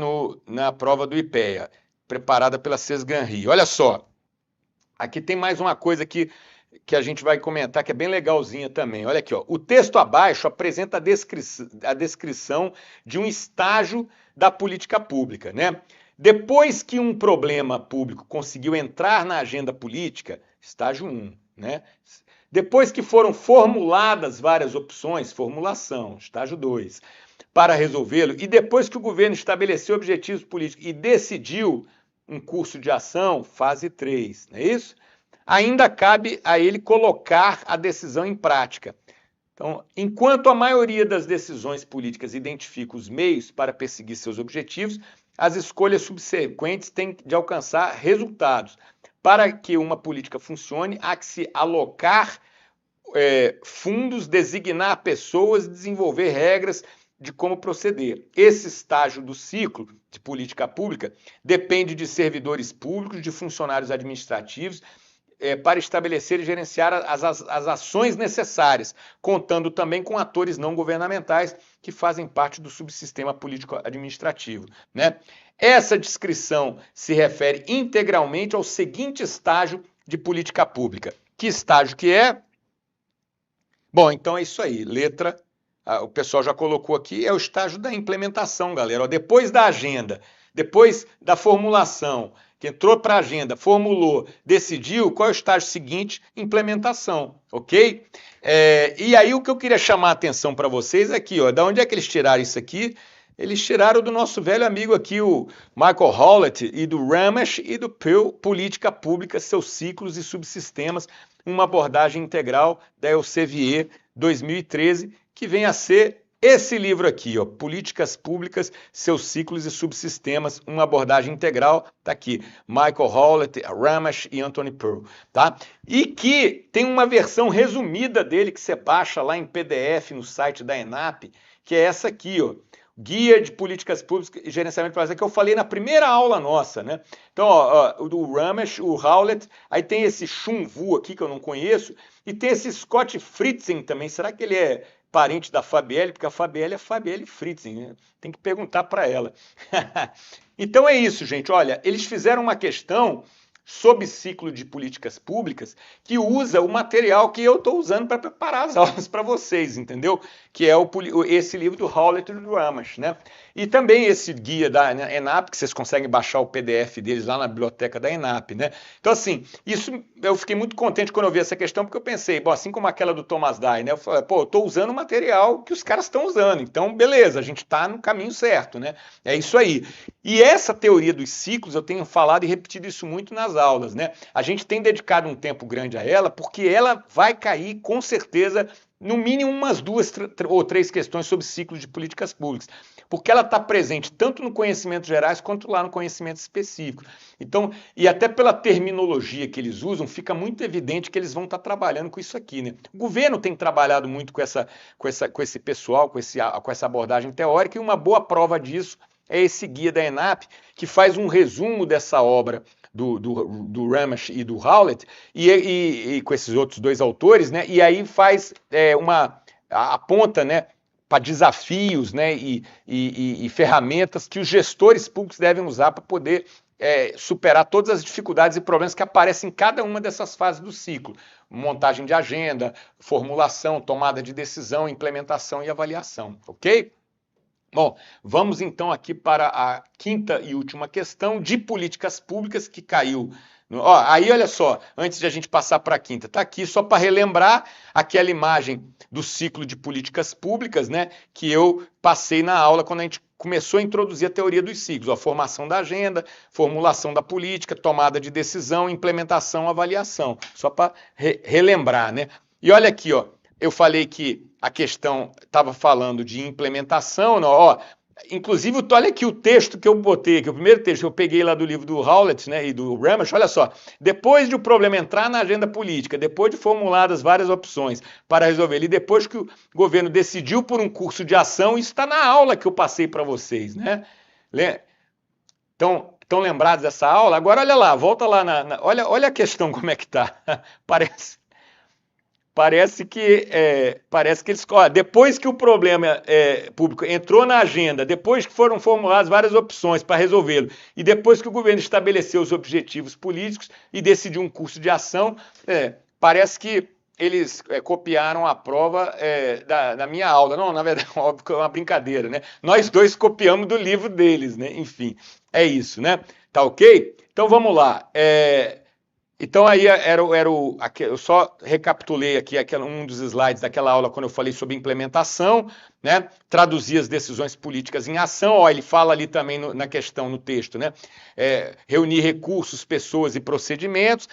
na prova do IPEA, preparada pela Sesganri. Olha só, aqui tem mais uma coisa que a gente vai comentar que é bem legalzinha também. Olha aqui, ó. O texto abaixo apresenta a descrição de um estágio da política pública, né? Depois que um problema público conseguiu entrar na agenda política, estágio 1, né? Depois que foram formuladas várias opções, formulação, estágio 2, para resolvê-lo, e depois que o governo estabeleceu objetivos políticos e decidiu um curso de ação, fase 3, não é isso? Ainda cabe a ele colocar a decisão em prática. Então, enquanto a maioria das decisões políticas identifica os meios para perseguir seus objetivos, as escolhas subsequentes têm de alcançar resultados. Para que uma política funcione, há que se alocar fundos, designar pessoas e desenvolver regras de como proceder. Esse estágio do ciclo de política pública depende de servidores públicos, de funcionários administrativos, para estabelecer e gerenciar as ações necessárias, contando também com atores não governamentais que fazem parte do subsistema político-administrativo, né? Essa descrição se refere integralmente ao seguinte estágio de política pública. Que estágio que é? Bom, então é isso aí, letra, o pessoal já colocou aqui, é o estágio da implementação, galera. Ó, depois da agenda, depois da formulação, que entrou para a agenda, formulou, decidiu, qual é o estágio seguinte? Implementação, ok? E aí o que eu queria chamar a atenção para vocês aqui, ó, da onde é que eles tiraram isso aqui? Eles tiraram do nosso velho amigo aqui, o Michael Howlett, e do Ramesh e do Pew, Política Pública, Seus Ciclos e Subsistemas, uma abordagem integral da Elsevier 2013, que vem a ser esse livro aqui, ó, Políticas Públicas, Seus Ciclos e Subsistemas, uma abordagem integral, tá aqui, Michael Howlett, Ramesh e Anthony Pearl, tá? E que tem uma versão resumida dele que você baixa lá em PDF no site da ENAP, que é essa aqui, ó, Guia de Políticas Públicas e Gerenciamento de Prazer, que eu falei na primeira aula nossa, né? Então, ó, o do Ramesh, o Howlett, aí tem esse Chun Vu aqui, que eu não conheço, e tem esse Scott Fritzen também. Será que ele é parente da Fabielle? Porque a Fabielle é Fabielle Fritzen, né? Tem que perguntar para ela. Então é isso, gente. Olha, eles fizeram uma questão sob ciclo de políticas públicas, que usa o material que eu estou usando para preparar as aulas para vocês, entendeu? Que é esse livro do Howlett e do Ramesh, né? E também esse guia da ENAP, que vocês conseguem baixar o PDF deles lá na biblioteca da ENAP, né? Então, assim, isso eu fiquei muito contente quando eu vi essa questão, porque eu pensei, bom, assim como aquela do Thomas Dyer, né? Eu falei, pô, eu estou usando o material que os caras estão usando, então, beleza, a gente está no caminho certo, né? É isso aí. E essa teoria dos ciclos, eu tenho falado e repetido isso muito nas aulas, né? A gente tem dedicado um tempo grande a ela, porque ela vai cair, com certeza, no mínimo umas 2 ou 3 questões sobre ciclos de políticas públicas, porque ela está presente tanto no conhecimento gerais quanto lá no conhecimento específico. Então, e até pela terminologia que eles usam, fica muito evidente que eles vão estar trabalhando com isso aqui, né? O governo tem trabalhado muito com esse pessoal, com essa abordagem teórica, e uma boa prova disso é esse guia da ENAP, que faz um resumo dessa obra do Ramesh e do Howlett, e com esses outros dois autores, né? E aí faz aponta, né, para desafios, né, e ferramentas que os gestores públicos devem usar para poder superar todas as dificuldades e problemas que aparecem em cada uma dessas fases do ciclo. Montagem de agenda, formulação, tomada de decisão, implementação e avaliação, ok? Bom, vamos então aqui para a quinta e última questão de políticas públicas que caiu. Aí olha só, antes de a gente passar para a quinta, está aqui só para relembrar aquela imagem do ciclo de políticas públicas, né, que eu passei na aula quando a gente começou a introduzir a teoria dos ciclos, a formação da agenda, formulação da política, tomada de decisão, implementação, avaliação, só para relembrar, né? E olha aqui, ó, eu falei que a questão estava falando de implementação, não, ó, inclusive, olha aqui o texto que eu botei aqui, o primeiro texto que eu peguei lá do livro do Howlett, né, e do Ramach, olha só, depois de o problema entrar na agenda política, depois de formuladas várias opções para resolver ele, depois que o governo decidiu por um curso de ação, isso está na aula que eu passei para vocês, né? Então, estão lembrados dessa aula? Agora olha lá, volta lá, olha a questão como é que está, Parece que eles. Ó, depois que o problema público entrou na agenda, depois que foram formuladas várias opções para resolvê-lo, e depois que o governo estabeleceu os objetivos políticos e decidiu um curso de ação, parece que eles copiaram a prova da minha aula. Não, na verdade, óbvio que é uma brincadeira, né? Nós dois copiamos do livro deles, né? Enfim, é isso, né? Tá ok? Então vamos lá. Então aí eu só recapitulei aqui um dos slides daquela aula quando eu falei sobre implementação, né? Traduzir as decisões políticas em ação. Ó, ele fala ali também na questão, no texto, né? Reunir recursos, pessoas e procedimentos.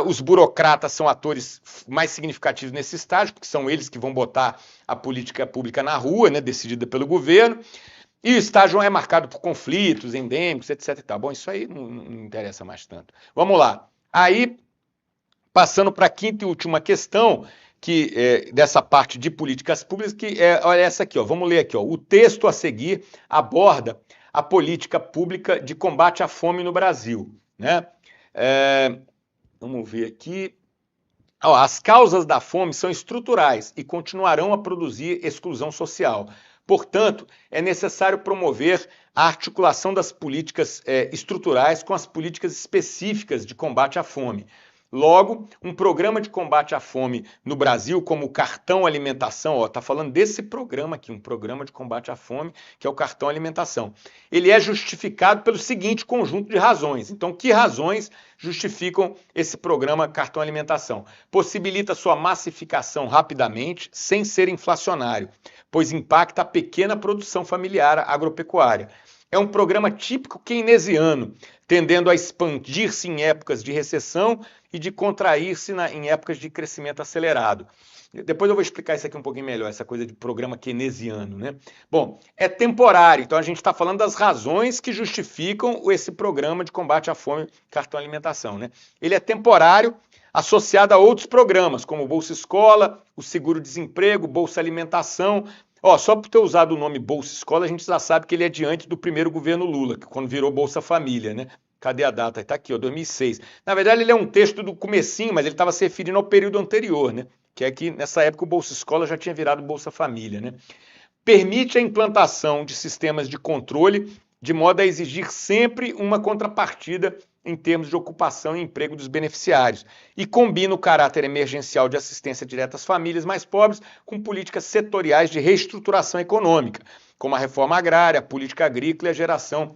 Os burocratas são atores mais significativos nesse estágio, porque são eles que vão botar a política pública na rua, né? Decidida pelo governo. E o estágio é marcado por conflitos endêmicos, etc. Tá bom, isso aí não interessa mais tanto. Vamos lá. Aí, passando para a quinta e última questão, que dessa parte de políticas públicas, que olha essa aqui, ó, vamos ler aqui. Ó, o texto a seguir aborda a política pública de combate à fome no Brasil, né? Vamos ver aqui. Ó, as causas da fome são estruturais e continuarão a produzir exclusão social. Portanto, é necessário promover a articulação das políticas estruturais com as políticas específicas de combate à fome. Logo, um programa de combate à fome no Brasil, como o Cartão Alimentação, está falando desse programa aqui, um programa de combate à fome, que é o Cartão Alimentação. Ele é justificado pelo seguinte conjunto de razões. Então, que razões justificam esse programa Cartão Alimentação? Possibilita sua massificação rapidamente, sem ser inflacionário, pois impacta a pequena produção familiar agropecuária. É um programa típico keynesiano, tendendo a expandir-se em épocas de recessão e de contrair-se em épocas de crescimento acelerado. Depois eu vou explicar isso aqui um pouquinho melhor, essa coisa de programa keynesiano, né? Bom, é temporário, então a gente está falando das razões que justificam esse programa de combate à fome, Cartão Alimentação, né? Ele é temporário, associado a outros programas, como o Bolsa Escola, o Seguro-Desemprego, Bolsa Alimentação. Ó, só por ter usado o nome Bolsa Escola, a gente já sabe que ele é diante do primeiro governo Lula, quando virou Bolsa Família, né? Cadê a data? Está aqui, ó, 2006. Na verdade, ele é um texto do comecinho, mas ele estava se referindo ao período anterior, né? Que é que nessa época o Bolsa Escola já tinha virado Bolsa Família, né? Permite a implantação de sistemas de controle de modo a exigir sempre uma contrapartida em termos de ocupação e emprego dos beneficiários, e combina o caráter emergencial de assistência direta às famílias mais pobres com políticas setoriais de reestruturação econômica, como a reforma agrária, a política agrícola e a geração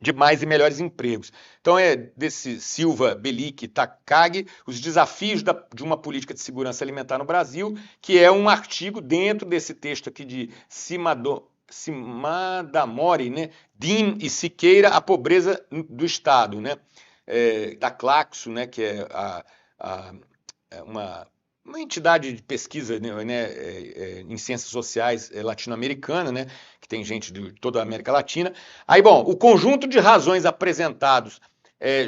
de mais e melhores empregos. Então é desse Silva, Belic, Takagi, os desafios de uma política de segurança alimentar no Brasil, que é um artigo dentro desse texto aqui de Simadamori, né? Dean e Siqueira, a pobreza do Estado, né? Da Claxo, né? Que é uma entidade de pesquisa, né, em ciências sociais latino-americana, né, que tem gente de toda a América Latina. Aí, bom, o conjunto de razões apresentados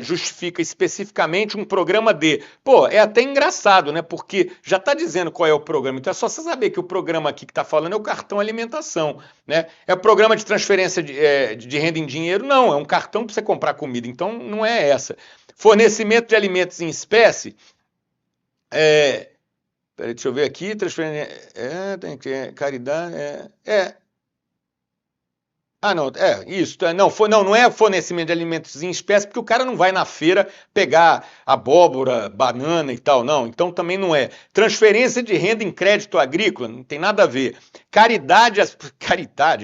justifica especificamente um programa de... Pô, é até engraçado, né, porque já está dizendo qual é o programa, então é só você saber que o programa aqui que está falando é o Cartão Alimentação, né? É o programa de transferência de renda em dinheiro? Não, é um cartão para você comprar comida, então não é essa. Fornecimento de alimentos em espécie... Peraí, deixa eu ver aqui, transferência, tem que caridade, Ah, não, isso, não é fornecimento de alimentos em espécie, porque o cara não vai na feira pegar abóbora, banana e tal, não, então também não é. Transferência de renda em crédito agrícola, não tem nada a ver. Caridade,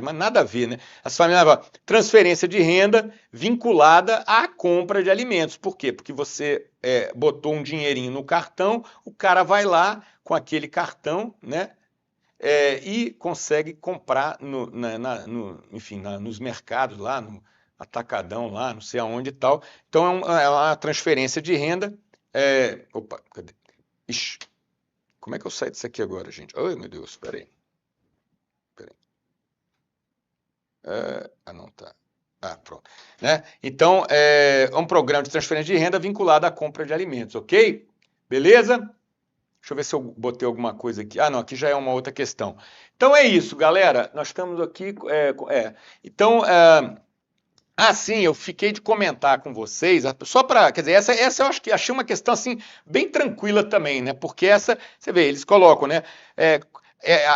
mas nada a ver, né? As famílias, transferência de renda vinculada à compra de alimentos. Por quê? Porque você botou um dinheirinho no cartão, o cara vai lá com aquele cartão, né? E consegue comprar enfim, nos mercados lá, no atacadão lá, não sei aonde e tal. Então é uma transferência de renda. Opa, cadê? Ixi, como é que eu saio disso aqui agora, gente? Ai, meu Deus, peraí. Não tá. Pronto. Né? Então, é um programa de transferência de renda vinculado à compra de alimentos, ok? Beleza? Deixa eu ver se eu botei alguma coisa aqui. Não, aqui já é uma outra questão. Então é isso, galera. Nós estamos aqui. Então, sim, eu fiquei de comentar com vocês, só para, quer dizer, essa eu acho que achei uma questão assim bem tranquila também, né? Porque essa, você vê, eles colocam, né?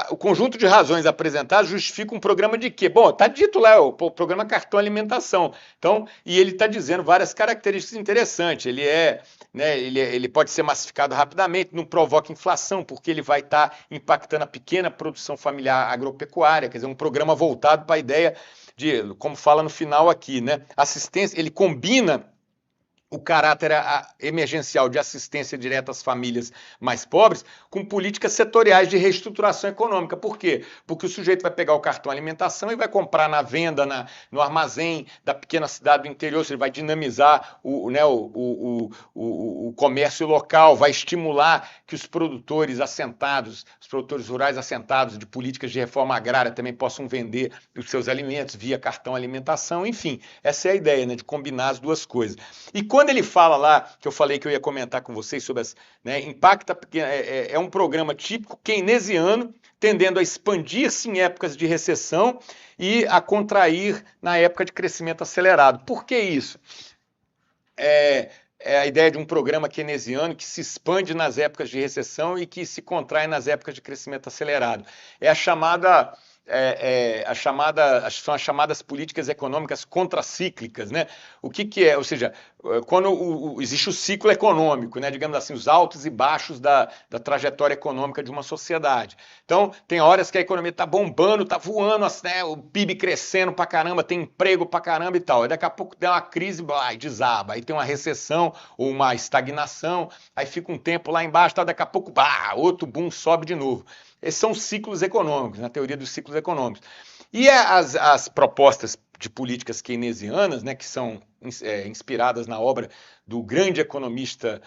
O conjunto de razões apresentadas justifica um programa de quê? Bom, tá dito lá, o programa Cartão Alimentação. Então, e ele está dizendo várias características interessantes. Ele pode ser massificado rapidamente, não provoca inflação, porque ele vai estar impactando a pequena produção familiar agropecuária, quer dizer, um programa voltado para a ideia de, como fala no final aqui, né? Assistência, ele combina o caráter emergencial de assistência direta às famílias mais pobres com políticas setoriais de reestruturação econômica. Por quê? Porque o sujeito vai pegar o cartão alimentação e vai comprar na venda, no armazém da pequena cidade do interior, ele vai dinamizar o comércio local, vai estimular que os produtores assentados, os produtores rurais assentados de políticas de reforma agrária também possam vender os seus alimentos via cartão alimentação, enfim, essa é a ideia, né, de combinar as duas coisas. E quando ele fala lá, que eu falei que eu ia comentar com vocês sobre impacta, porque é um programa típico keynesiano, tendendo a expandir-se em épocas de recessão e a contrair na época de crescimento acelerado. Por que isso? É a ideia de um programa keynesiano que se expande nas épocas de recessão e que se contrai nas épocas de crescimento acelerado. É a chamada... são as chamadas políticas econômicas contracíclicas, né? O que é? Ou seja, quando existe o ciclo econômico, né? Digamos assim, os altos e baixos da trajetória econômica de uma sociedade. Então, tem horas que a economia está bombando, está voando, né? O PIB crescendo pra caramba, tem emprego pra caramba e tal. E daqui a pouco tem uma crise, desaba. Aí tem uma recessão ou uma estagnação, aí fica um tempo lá embaixo, daqui a pouco, outro boom, sobe de novo. Esses são ciclos econômicos, na teoria dos ciclos econômicos. E as propostas de políticas keynesianas, né, que são inspiradas na obra do grande economista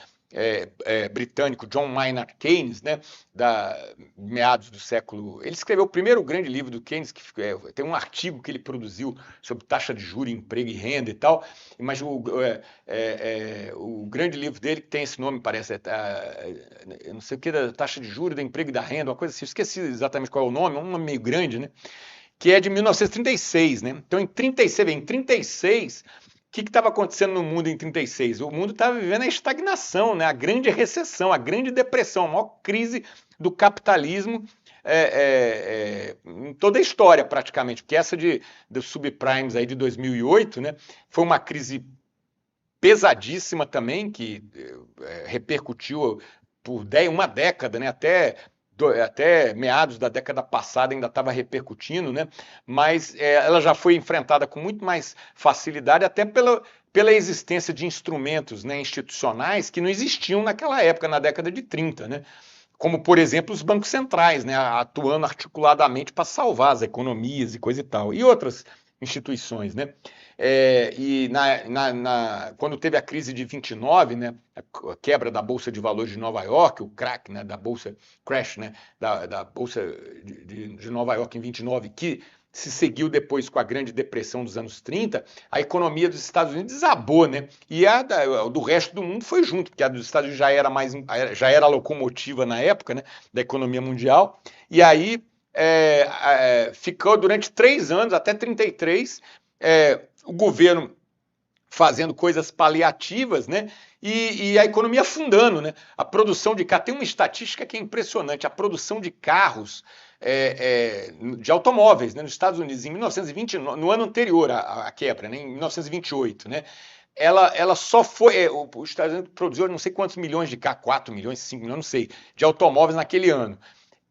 britânico John Maynard Keynes, né, meados do século... Ele escreveu o primeiro grande livro do Keynes, que tem um artigo que ele produziu sobre taxa de juros, emprego e renda e tal, mas o grande livro dele, que tem esse nome, parece, eu não sei o que, da taxa de juros, do emprego e da renda, uma coisa assim, eu esqueci exatamente qual é o nome, um nome meio grande, né, que é de 1936, né? Então, em 36, o que estava acontecendo no mundo em 36? O mundo estava vivendo a estagnação, né? A grande recessão, a grande depressão, a maior crise do capitalismo em toda a história, praticamente. Porque essa dos subprimes aí de 2008, né, foi uma crise pesadíssima também, que repercutiu por uma década, né, até meados da década passada ainda estava repercutindo, né? Mas ela já foi enfrentada com muito mais facilidade, até pela existência de instrumentos, né, institucionais que não existiam naquela época, na década de 30, né? Como, por exemplo, os bancos centrais, né, atuando articuladamente para salvar as economias e coisa e tal, e outras instituições, né? Quando teve a crise de 29, né, a quebra da Bolsa de Valores de Nova York, o crack, né, da Bolsa Crash, né, da Bolsa de Nova York em 29, que se seguiu depois com a Grande Depressão dos anos 30, a economia dos Estados Unidos desabou, né? E a do resto do mundo foi junto, porque a dos Estados Unidos já era a locomotiva na época, né, da economia mundial, e aí ficou durante 3 anos, até 33, o governo fazendo coisas paliativas, né? E a economia afundando, né? A produção de carros, tem uma estatística que é impressionante, a produção de carros, de automóveis, né, nos Estados Unidos, em 1920, no ano anterior à quebra, né, em 1928, né? Ela só foi. Os Estados Unidos produziu não sei quantos milhões de carros, 4 milhões, 5 milhões, não sei, de automóveis naquele ano.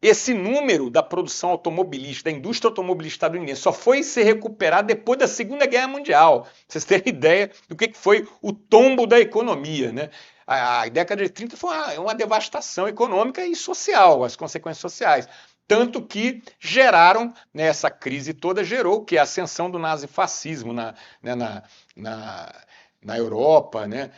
Esse número da produção automobilística, da indústria automobilística estadunidense, só foi se recuperar depois da Segunda Guerra Mundial. Pra vocês terem ideia do que foi o tombo da economia, né? A década de 30 foi uma devastação econômica e social, as consequências sociais. Tanto que geraram, né, essa crise toda gerou que a ascensão do nazifascismo na Europa, né?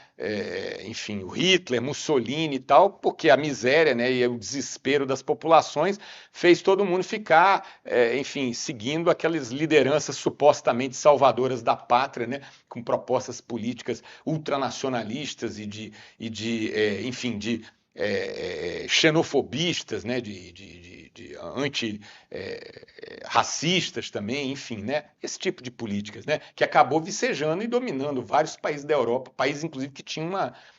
Enfim, o Hitler, Mussolini e tal, porque a miséria, né, e o desespero das populações fez todo mundo ficar, enfim, seguindo aquelas lideranças supostamente salvadoras da pátria, né, com propostas políticas ultranacionalistas enfim, de xenofobistas, né, de anti-racistas também, enfim, né, esse tipo de políticas, né, que acabou vicejando e dominando vários países da Europa, países inclusive que tinham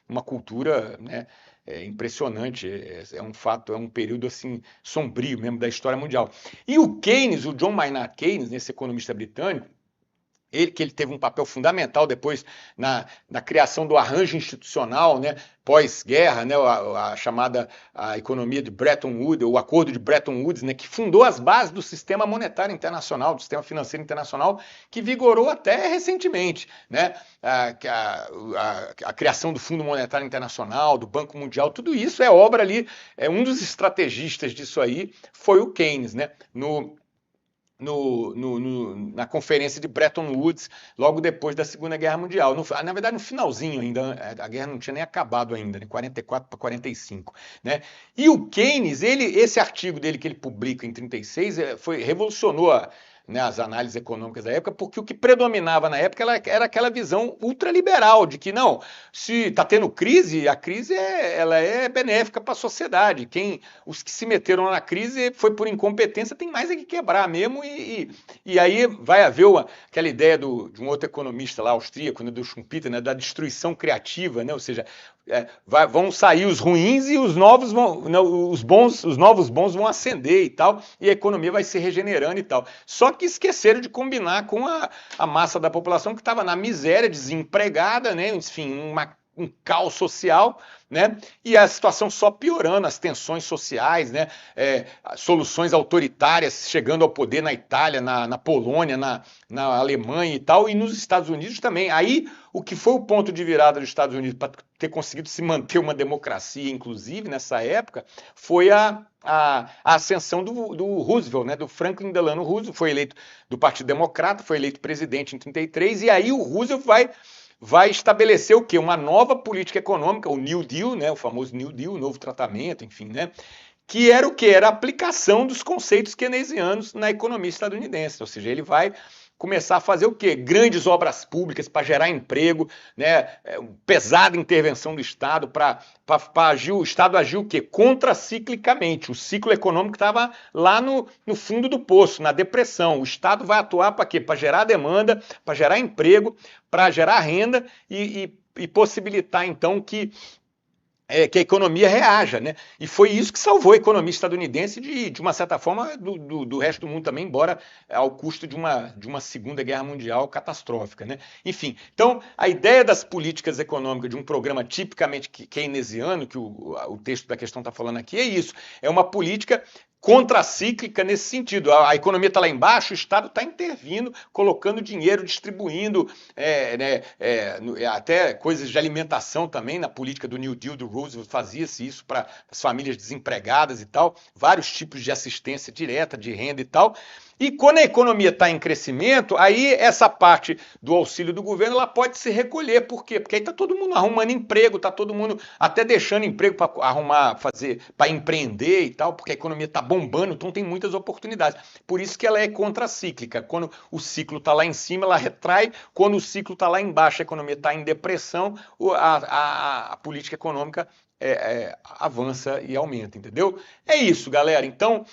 uma cultura, né, impressionante, é um fato, é um período assim sombrio mesmo da história mundial. E o Keynes, o John Maynard Keynes, esse economista britânico, ele teve um papel fundamental depois na criação do arranjo institucional, né, pós-guerra, né, a chamada economia de Bretton Woods, o acordo de Bretton Woods, né, que fundou as bases do sistema monetário internacional, do sistema financeiro internacional, que vigorou até recentemente, né, a criação do Fundo Monetário Internacional, do Banco Mundial, tudo isso é obra ali, um dos estrategistas disso aí foi o Keynes, né, na conferência de Bretton Woods, logo depois da Segunda Guerra Mundial. Na verdade, no finalzinho ainda, a guerra não tinha nem acabado ainda, né? 44 para 45. Né? E o Keynes, esse artigo dele que ele publica em 36, revolucionou né, as análises econômicas da época, porque o que predominava na época era aquela visão ultraliberal de que não, se está tendo crise, a crise ela é benéfica para a sociedade. Os que se meteram na crise foi por incompetência, tem mais é que quebrar mesmo, e aí vai haver aquela ideia de um outro economista lá, austríaco, né, do Schumpeter, né, da destruição criativa, né, ou seja, vão sair os ruins e os novos os novos bons vão ascender e tal, e a economia vai se regenerando e tal. Só que esqueceram de combinar com a massa da população que estava na miséria, desempregada, né? Enfim, um caos social, né? E a situação só piorando, as tensões sociais, né? Soluções autoritárias chegando ao poder na Itália, na Polônia, na Alemanha e tal, e nos Estados Unidos também. Aí, o que foi o ponto de virada dos Estados Unidos para ter conseguido se manter uma democracia, inclusive, nessa época, foi a ascensão do Roosevelt, né, do Franklin Delano Roosevelt, foi eleito do Partido Democrata, foi eleito presidente em 33, e aí o Roosevelt vai estabelecer o quê? Uma nova política econômica, o New Deal, né, o famoso New Deal, o novo tratamento, enfim, né, que era o quê? Era a aplicação dos conceitos keynesianos na economia estadunidense, ou seja, ele vai começar a fazer o quê? Grandes obras públicas para gerar emprego, né? Pesada intervenção do Estado para agir. O Estado agiu o quê? Contraciclicamente. O ciclo econômico estava lá no fundo do poço, na depressão. O Estado vai atuar para quê? Para gerar demanda, para gerar emprego, para gerar renda e possibilitar, então, que a economia reaja, né? E foi isso que salvou a economia estadunidense de uma certa forma do resto do mundo também, embora ao custo de uma Segunda Guerra Mundial catastrófica, né? Enfim, então a ideia das políticas econômicas de um programa tipicamente keynesiano, que o texto da questão está falando aqui, é isso, é uma política contracíclica nesse sentido. A economia está lá embaixo, o Estado está intervindo, colocando dinheiro, distribuindo até coisas de alimentação também, na política do New Deal do Roosevelt fazia-se isso para as famílias desempregadas e tal, vários tipos de assistência direta, de renda e tal. E quando a economia está em crescimento, aí essa parte do auxílio do governo ela pode se recolher. Por quê? Porque aí está todo mundo arrumando emprego, está todo mundo até deixando emprego para arrumar, para empreender e tal, porque a economia está bombando, então tem muitas oportunidades. Por isso que ela é contracíclica. Quando o ciclo está lá em cima, ela retrai. Quando o ciclo está lá embaixo, a economia está em depressão, a política econômica avança e aumenta, entendeu? É isso, galera. Então,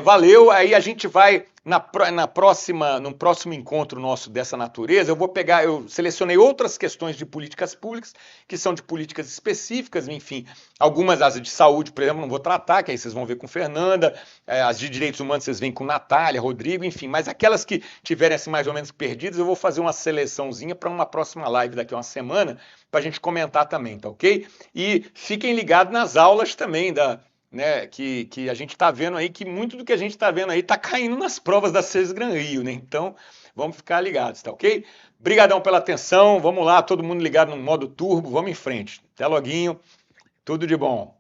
valeu. Aí a gente vai no próximo encontro nosso dessa natureza, eu selecionei outras questões de políticas públicas, que são de políticas específicas, enfim, algumas as de saúde, por exemplo, não vou tratar, que aí vocês vão ver com Fernanda, as de direitos humanos vocês veem com Natália, Rodrigo, enfim, mas aquelas que tiverem assim, mais ou menos perdidas, eu vou fazer uma seleçãozinha para uma próxima live daqui a uma semana, para a gente comentar também, tá ok? E fiquem ligados nas aulas também né, que a gente está vendo aí, que muito do que a gente está vendo aí está caindo nas provas da CES Gran Rio, né? Então, vamos ficar ligados, tá ok? Obrigadão pela atenção, vamos lá, todo mundo ligado no modo turbo, vamos em frente. Até loguinho, tudo de bom.